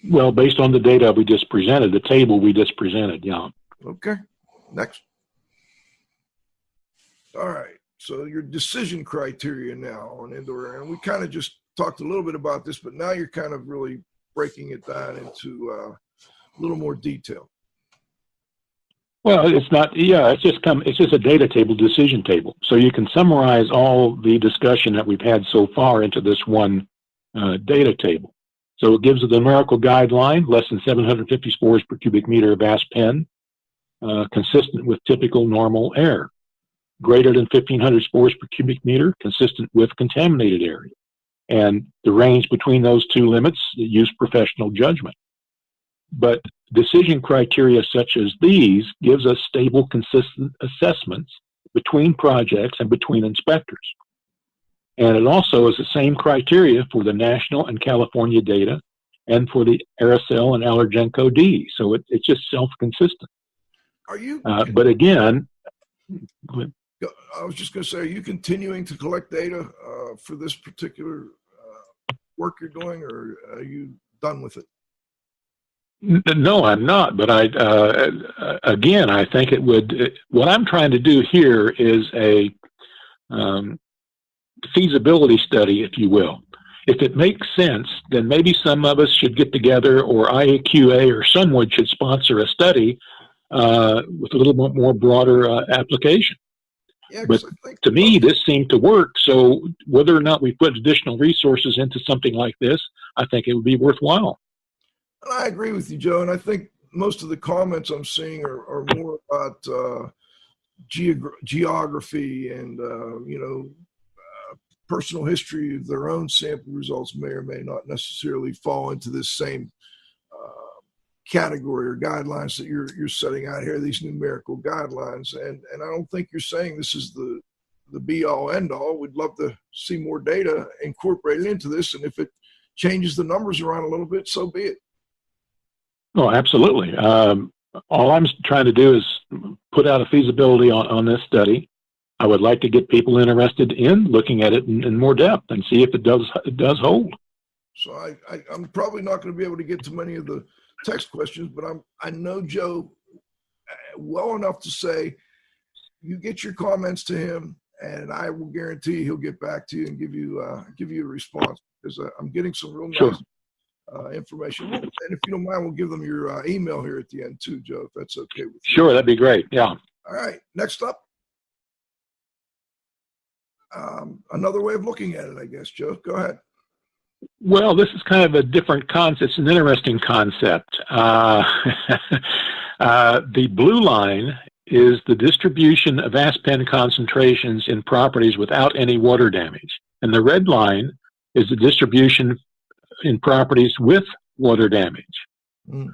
Well, based on the data we just presented, the table we just presented, yeah. Okay, next. All right, so your decision criteria now on indoor air, and we kind of just talked a little bit about this, but now you're kind of really breaking it down into a little more detail. Well, it's not, it's just a data table, decision table. So you can summarize all the discussion that we've had so far into this one data table. So it gives a numerical guideline, less than 750 spores per cubic meter of aspen, consistent with typical normal air. Greater than 1,500 spores per cubic meter, consistent with contaminated air. And the range between those two limits, use professional judgment. But decision criteria such as these gives us stable, consistent assessments between projects and between inspectors. And it also is the same criteria for the national and California data and for the aerosol and allergen D. So it's just self-consistent. Are you? But again, I was just going to say, are you continuing to collect data for this particular work you're doing, or are you done with it? No, I'm not. But again, I think it would. What I'm trying to do here is a feasibility study, if you will. If it makes sense, then maybe some of us should get together, or IAQA or someone should sponsor a study with a little bit more broader application. Yeah, but to me, this seemed to work. So whether or not we put additional resources into something like this, I think it would be worthwhile. I agree with you, Joe. And I think most of the comments I'm seeing are more about geography and, personal history of their own sample results may or may not necessarily fall into this same category or guidelines that you're setting out here, these numerical guidelines. And I don't think you're saying this is the be all end all. We'd love to see more data incorporated into this. And if it changes the numbers around a little bit, so be it. Oh, absolutely. All I'm trying to do is put out a feasibility on this study. I would like to get people interested in looking at it in more depth and see if it does hold. So I'm probably not going to be able to get to many of the text questions, but I know Joe well enough to say you get your comments to him, and I will guarantee he'll get back to you and give you a response, because I'm getting some real nice information. And if you don't mind, we'll give them your email here at the end too, Joe, if that's okay with you. Sure, that'd be great. Yeah. All right. Next up, another way of looking at it, I guess. Joe, go ahead. Well, this is kind of a different concept. It's an interesting concept. The blue line is the distribution of aspen concentrations in properties without any water damage. And the red line is the distribution in properties with water damage. Mm.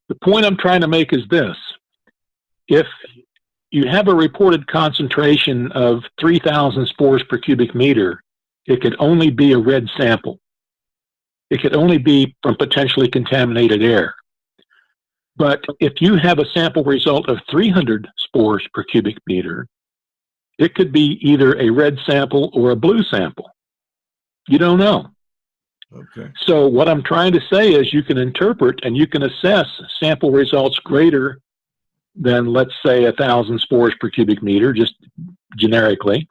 The point I'm trying to make is this. If you have a reported concentration of 3,000 spores per cubic meter, it could only be a red sample. It could only be from potentially contaminated air. But if you have a sample result of 300 spores per cubic meter, it could be either a red sample or a blue sample. You don't know. Okay. So what I'm trying to say is you can interpret and you can assess sample results greater than, let's say, 1,000 spores per cubic meter, just generically.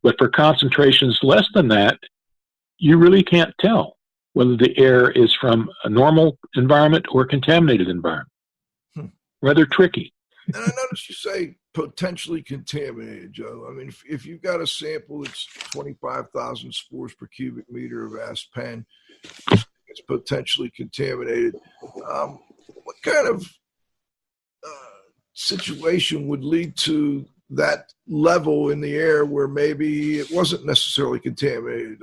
But for concentrations less than that, you really can't tell whether the air is from a normal environment or a contaminated environment. Rather tricky. And I noticed you say potentially contaminated, Joe. I mean, if you've got a sample that's 25,000 spores per cubic meter of aspen, it's potentially contaminated. What kind of situation would lead to that level in the air where maybe it wasn't necessarily contaminated?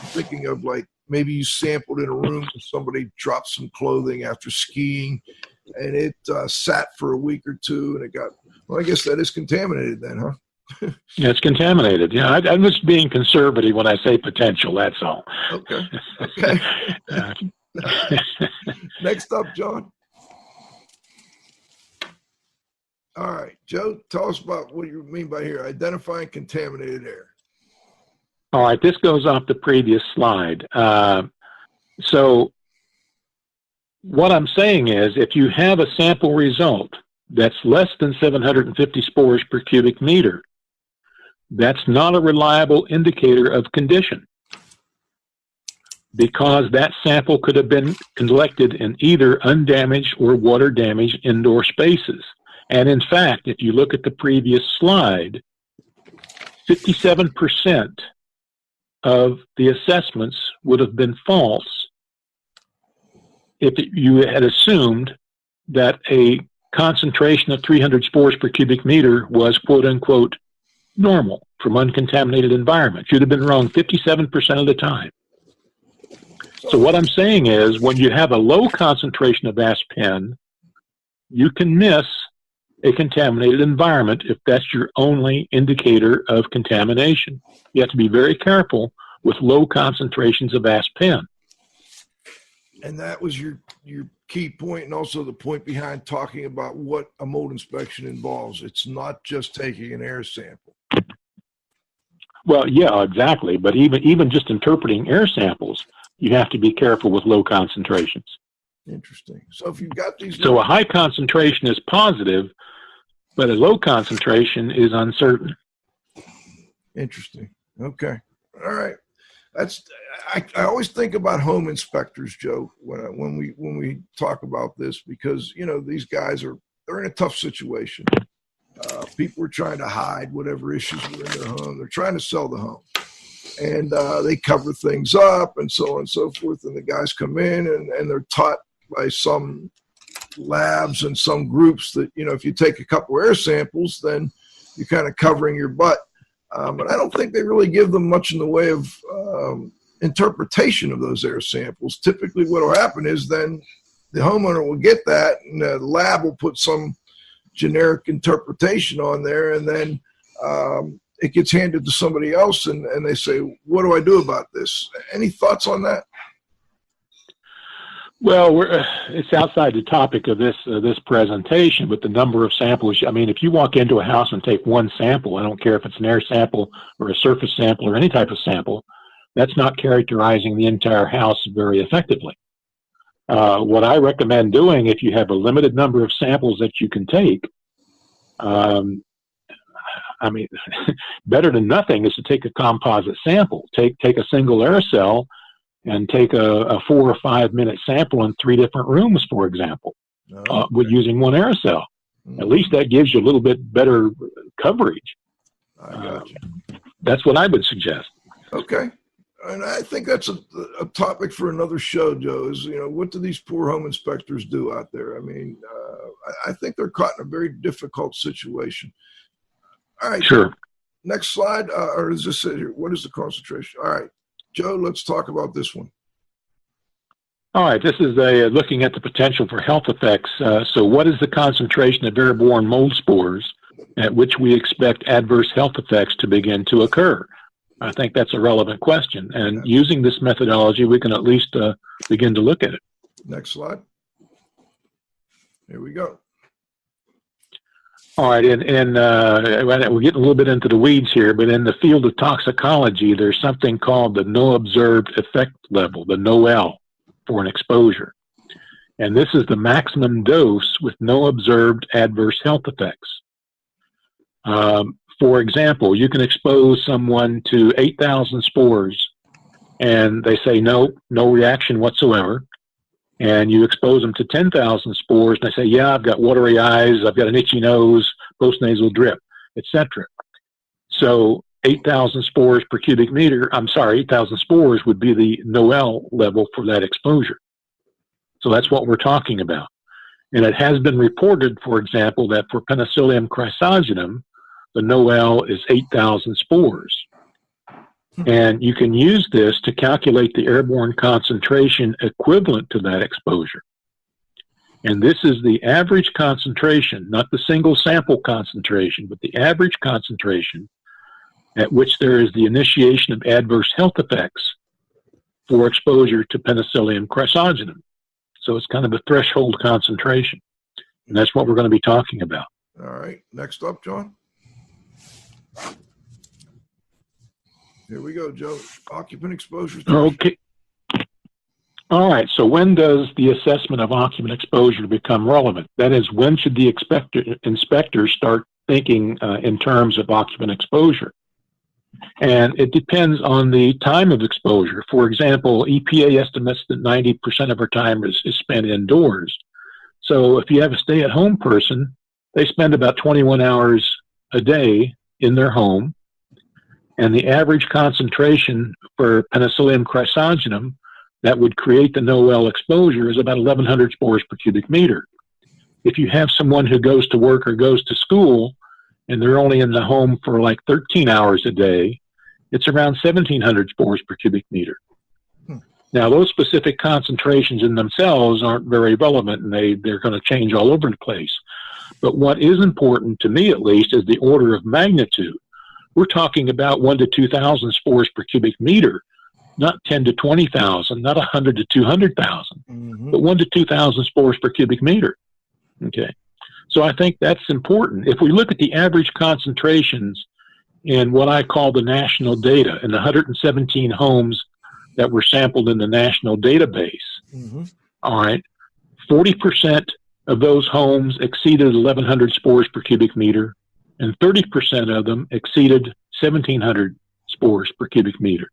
Thinking of like maybe you sampled in a room and somebody dropped some clothing after skiing and it sat for a week or two and it got, well, I guess that is contaminated then, huh? Yeah, it's contaminated. Yeah, I'm just being conservative when I say potential, that's all. Okay. Okay. Next up, John. All right, Joe, tell us about what you mean by here, identifying contaminated air. All right, this goes off the previous slide. So what I'm saying is if you have a sample result that's less than 750 spores per cubic meter, that's not a reliable indicator of condition because that sample could have been collected in either undamaged or water-damaged indoor spaces. And in fact, if you look at the previous slide, 57% of the assessments would have been false if you had assumed that a concentration of 300 spores per cubic meter was quote unquote normal from uncontaminated environments. You'd have been wrong 57% of the time. So what I'm saying is when you have a low concentration of aspen, you can miss a contaminated environment if that's your only indicator of contamination. You have to be very careful with low concentrations of aspen. And that was your key point, and also the point behind talking about what a mold inspection involves. It's not just taking an air sample. Well, yeah, exactly. But even just interpreting air samples, you have to be careful with low concentrations. Interesting. So if you've got these... So a high concentration is positive, but a low concentration is uncertain. Interesting. Okay. All right. I always think about home inspectors, Joe, when we talk about this, because these guys they're in a tough situation. People are trying to hide whatever issues were in their home. They're trying to sell the home, and they cover things up and so on and so forth. And the guys come in and they're taught by some labs and some groups that if you take a couple air samples, then you're kind of covering your butt. But I don't think they really give them much in the way of interpretation of those air samples. Typically what will happen is then the homeowner will get that and the lab will put some generic interpretation on there, and then it gets handed to somebody else and they say, what do I do about this? Any thoughts on that? Well, it's outside the topic of this presentation, but the number of samples, I mean, if you walk into a house and take one sample, I don't care if it's an air sample or a surface sample or any type of sample, that's not characterizing the entire house very effectively. What I recommend doing, if you have a limited number of samples that you can take, I mean, better than nothing is to take a composite sample. Take a single air cell and take a 4 or 5 minute sample in 3 different rooms, for example, with using one air cell. At least that gives you a little bit better coverage. I got you. That's what I would suggest. Okay. And I think that's a topic for another show, Joe, is, what do these poor home inspectors do out there? I mean, I think they're caught in a very difficult situation. All right. Sure. Next slide. Or is this it here? What is the concentration? All right, Joe, let's talk about this one. All right. This is looking at the potential for health effects. So what is the concentration of airborne mold spores at which we expect adverse health effects to begin to occur? I think that's a relevant question. And using this methodology, we can at least begin to look at it. Next slide. Here we go. All right, and we're getting a little bit into the weeds here, but in the field of toxicology, there's something called the no observed effect level, the NOEL, for an exposure. And this is the maximum dose with no observed adverse health effects. For example, you can expose someone to 8,000 spores, and they say no reaction whatsoever. And you expose them to 10,000 spores, and they say, yeah, I've got watery eyes, I've got an itchy nose, postnasal drip, etc. So 8,000 spores per cubic meter, 8,000 spores would be the NOEL level for that exposure. So that's what we're talking about. And it has been reported, for example, that for Penicillium chrysogenum, the NOEL is 8,000 spores. And you can use this to calculate the airborne concentration equivalent to that exposure. And this is the average concentration, not the single sample concentration, but the average concentration at which there is the initiation of adverse health effects for exposure to Penicillium chrysogenum. So it's kind of a threshold concentration. And that's what we're going to be talking about. All right. Next up, John. Here we go, Joe. Occupant exposure. Okay. All right. So when does the assessment of occupant exposure become relevant? That is, when should the inspector start thinking in terms of occupant exposure? And it depends on the time of exposure. For example, EPA estimates that 90% of our time is spent indoors. So if you have a stay-at-home person, they spend about 21 hours a day in their home. And the average concentration for Penicillium chrysogenum that would create the NOEL exposure is about 1,100 spores per cubic meter. If you have someone who goes to work or goes to school and they're only in the home for like 13 hours a day, it's around 1,700 spores per cubic meter. Now, those specific concentrations in themselves aren't very relevant, and they're going to change all over the place. But what is important, to me at least, is the order of magnitude. We're talking about 1,000 to 2,000 spores per cubic meter, not 10 to 20,000, not 100 to 200,000, but 1,000 to 2,000 spores per cubic meter. Okay, so I think that's important. If we look at the average concentrations in what I call the national data, in the 117 homes that were sampled in the national database, all right, 40% of those homes exceeded 1,100 spores per cubic meter, and 30% of them exceeded 1,700 spores per cubic meter.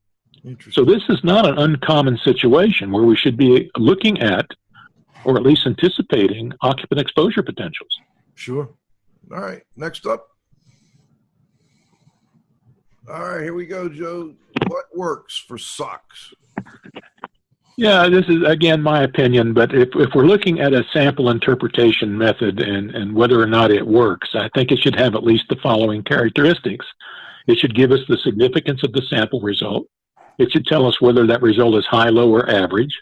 So this is not an uncommon situation where we should be looking at, or at least anticipating, occupant exposure potentials. Sure. All right, next up. All right, here we go, Joe. What works for SOCS? Yeah, this is, again, my opinion, but if we're looking at a sample interpretation method and whether or not it works, I think it should have at least the following characteristics. It should give us the significance of the sample result. It should tell us whether that result is high, low, or average.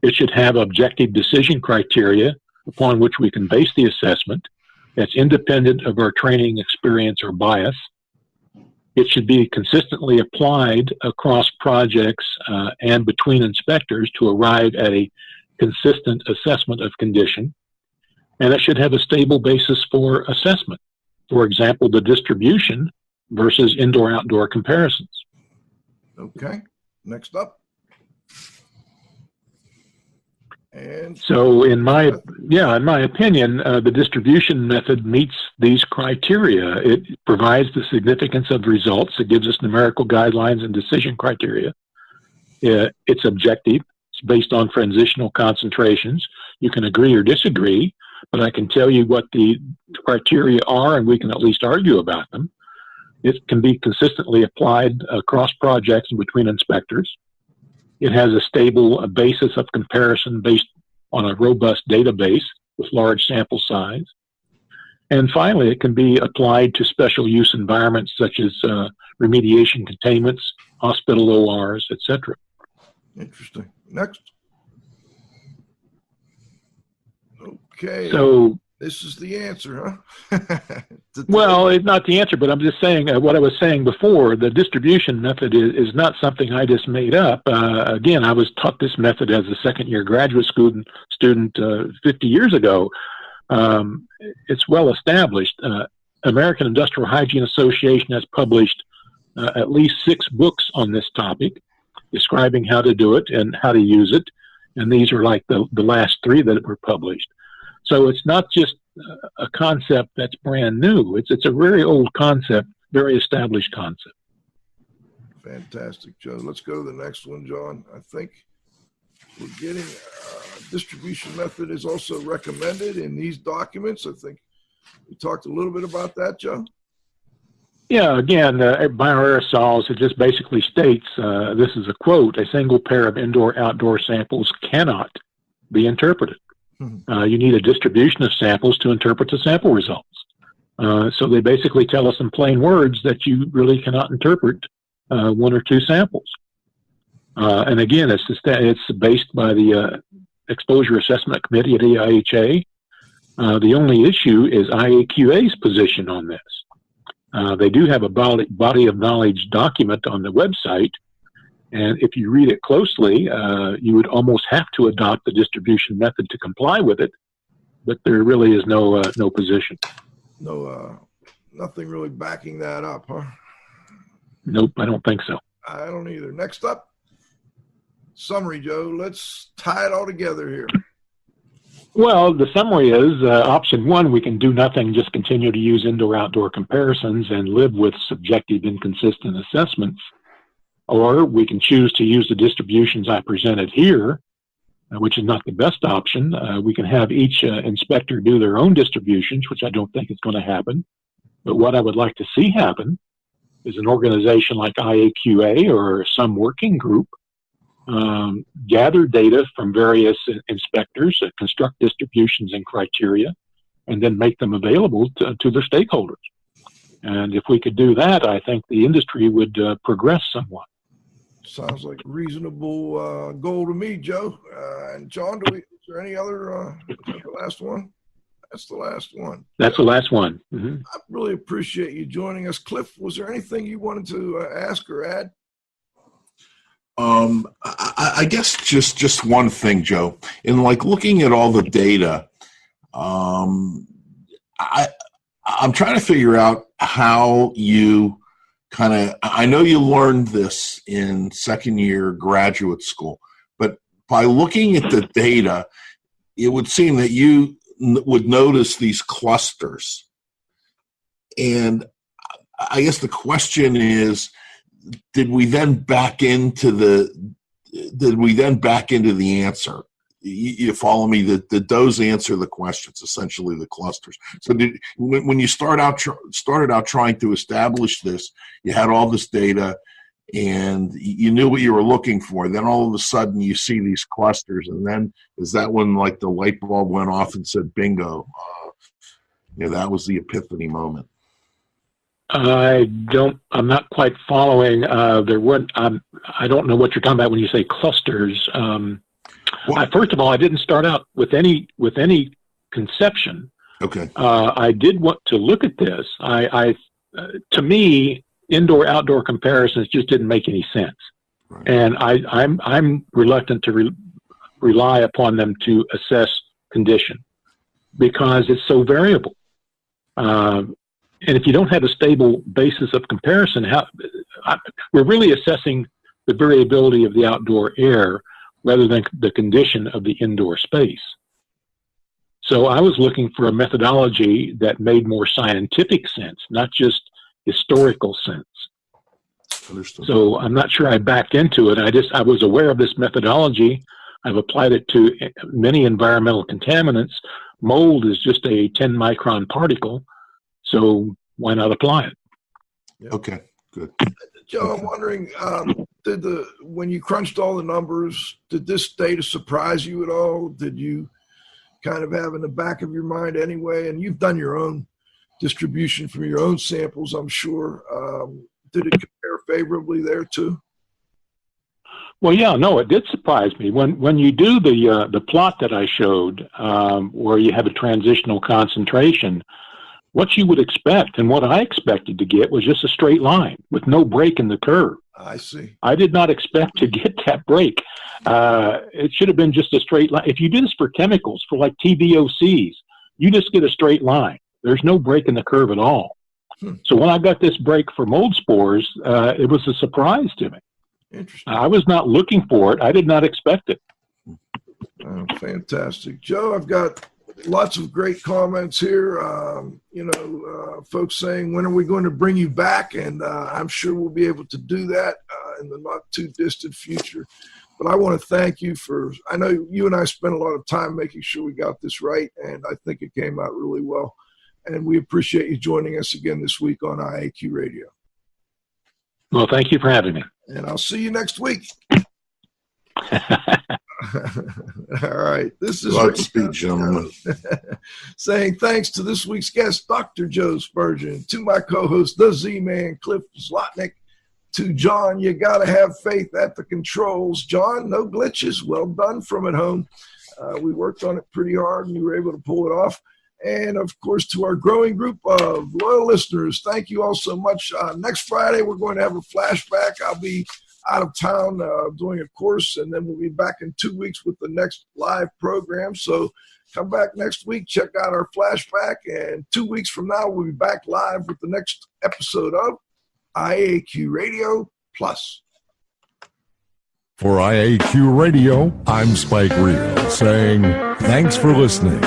It should have objective decision criteria upon which we can base the assessment that's independent of our training, experience, or bias. It should be consistently applied across projects and between inspectors to arrive at a consistent assessment of condition. And it should have a stable basis for assessment. For example, the distribution versus indoor-outdoor comparisons. Okay, next up. And so in my opinion, the distribution method meets these criteria. It provides the significance of results. It gives us numerical guidelines and decision criteria. It's objective. It's based on transitional concentrations. You can agree or disagree, but I can tell you what the criteria are, and we can at least argue about them. It can be consistently applied across projects and between inspectors. It has a stable basis of comparison based on a robust database with large sample size. And finally, it can be applied to special use environments such as remediation containments, hospital ORs, etc. Interesting. Next. Okay. So this is the answer, huh? well, it's not the answer, but I'm just saying what I was saying before. The distribution method is not something I just made up. Again, I was taught this method as a second-year graduate student 50 years ago. It's well established. American Industrial Hygiene Association has published at least 6 books on this topic, describing how to do it and how to use it. And these are like the last 3 that were published. So it's not just a concept that's brand new. It's a very old concept, very established concept. Fantastic, Joe. Let's go to the next one, John. I think we're getting distribution method is also recommended in these documents. I think we talked a little bit about that, Joe. Yeah, again, Bioaerosols, it just basically states, this is a quote, a single pair of indoor-outdoor samples cannot be interpreted. You need a distribution of samples to interpret the sample results. So they basically tell us in plain words that you really cannot interpret 1 or 2 samples. And again, it's based by the Exposure Assessment Committee at AIHA. The only issue is IAQA's position on this. They do have a body of knowledge document on the website, and if you read it closely, you would almost have to adopt the distribution method to comply with it, but there really is no position. No, nothing really backing that up, huh? Nope, I don't think so. I don't either. Next up, summary, Joe. Let's tie it all together here. Well, the summary is option 1, we can do nothing, just continue to use indoor-outdoor comparisons and live with subjective inconsistent assessments. Or we can choose to use the distributions I presented here, which is not the best option. We can have each inspector do their own distributions, which I don't think is going to happen. But what I would like to see happen is an organization like IAQA or some working group gather data from various inspectors, construct distributions and criteria, and then make them available to their stakeholders. And if we could do that, I think the industry would progress somewhat. Sounds like a reasonable goal to me, Joe. And John, is there any other, is that the last one? That's the last one. That's the last one. Mm-hmm. I really appreciate you joining us. Cliff, was there anything you wanted to ask or add? I guess just one thing, Joe. In like looking at all the data, I'm trying to figure out how you I know you learned this in second-year graduate school, but by looking at the data, it would seem that you would notice these clusters. And I guess the question is, did we then back into the answer? You follow me? Did those answer the questions, essentially the clusters? So when you started out trying to establish this, you had all this data and you knew what you were looking for. Then all of a sudden you see these clusters, and then is that when like the light bulb went off and said, bingo, that was the epiphany moment? I'm not quite following. I don't know what you're talking about when you say clusters. First of all, I didn't start out with any conception. Okay. I did want to look at this. To me, indoor-outdoor comparisons just didn't make any sense, right. And I'm reluctant to rely upon them to assess condition because it's so variable. And if you don't have a stable basis of comparison, we're really assessing the variability of the outdoor air rather than the condition of the indoor space. So I was looking for a methodology that made more scientific sense, not just historical sense. Understood. So I'm not sure I backed into it. I was aware of this methodology. I've applied it to many environmental contaminants. Mold is just a 10 micron particle. So why not apply it? Yeah. Okay, good. Joe, I'm wondering, when you crunched all the numbers, did this data surprise you at all? Did you kind of have in the back of your mind anyway? And you've done your own distribution from your own samples, I'm sure. Did it compare favorably there too? Well, yeah, no, it did surprise me. When you do the plot that I showed, where you have a transitional concentration, what you would expect and what I expected to get was just a straight line with no break in the curve. I see. I did not expect to get that break. It should have been just a straight line. If you do this for chemicals, for like TVOCs, you just get a straight line. There's no break in the curve at all. So when I got this break for mold spores, it was a surprise to me. Interesting. I was not looking for it. I did not expect it. Oh, fantastic. Joe, I've got lots of great comments here. Folks saying, when are we going to bring you back? And I'm sure we'll be able to do that in the not too distant future. But I want to thank you I know you and I spent a lot of time making sure we got this right, and I think it came out really well. And we appreciate you joining us again this week on IAQ Radio. Well, thank you for having me. And I'll see you next week. All right. This is Godspeed, gentlemen. saying thanks to this week's guest, Dr. Joe Spurgeon, to my co-host, the Z-Man, Cliff Zlotnick, to John, you got to have faith at the controls. John, no glitches. Well done from at home. We worked on it pretty hard, and we were able to pull it off. And, of course, to our growing group of loyal listeners, thank you all so much. Next Friday, we're going to have a flashback. I'll be out of town doing a course, and then we'll be back in 2 weeks with the next live program. So come back next week, check out our flashback, and 2 weeks from now, we'll be back live with the next episode of IAQ Radio Plus. For IAQ Radio, I'm Spike Reel saying thanks for listening.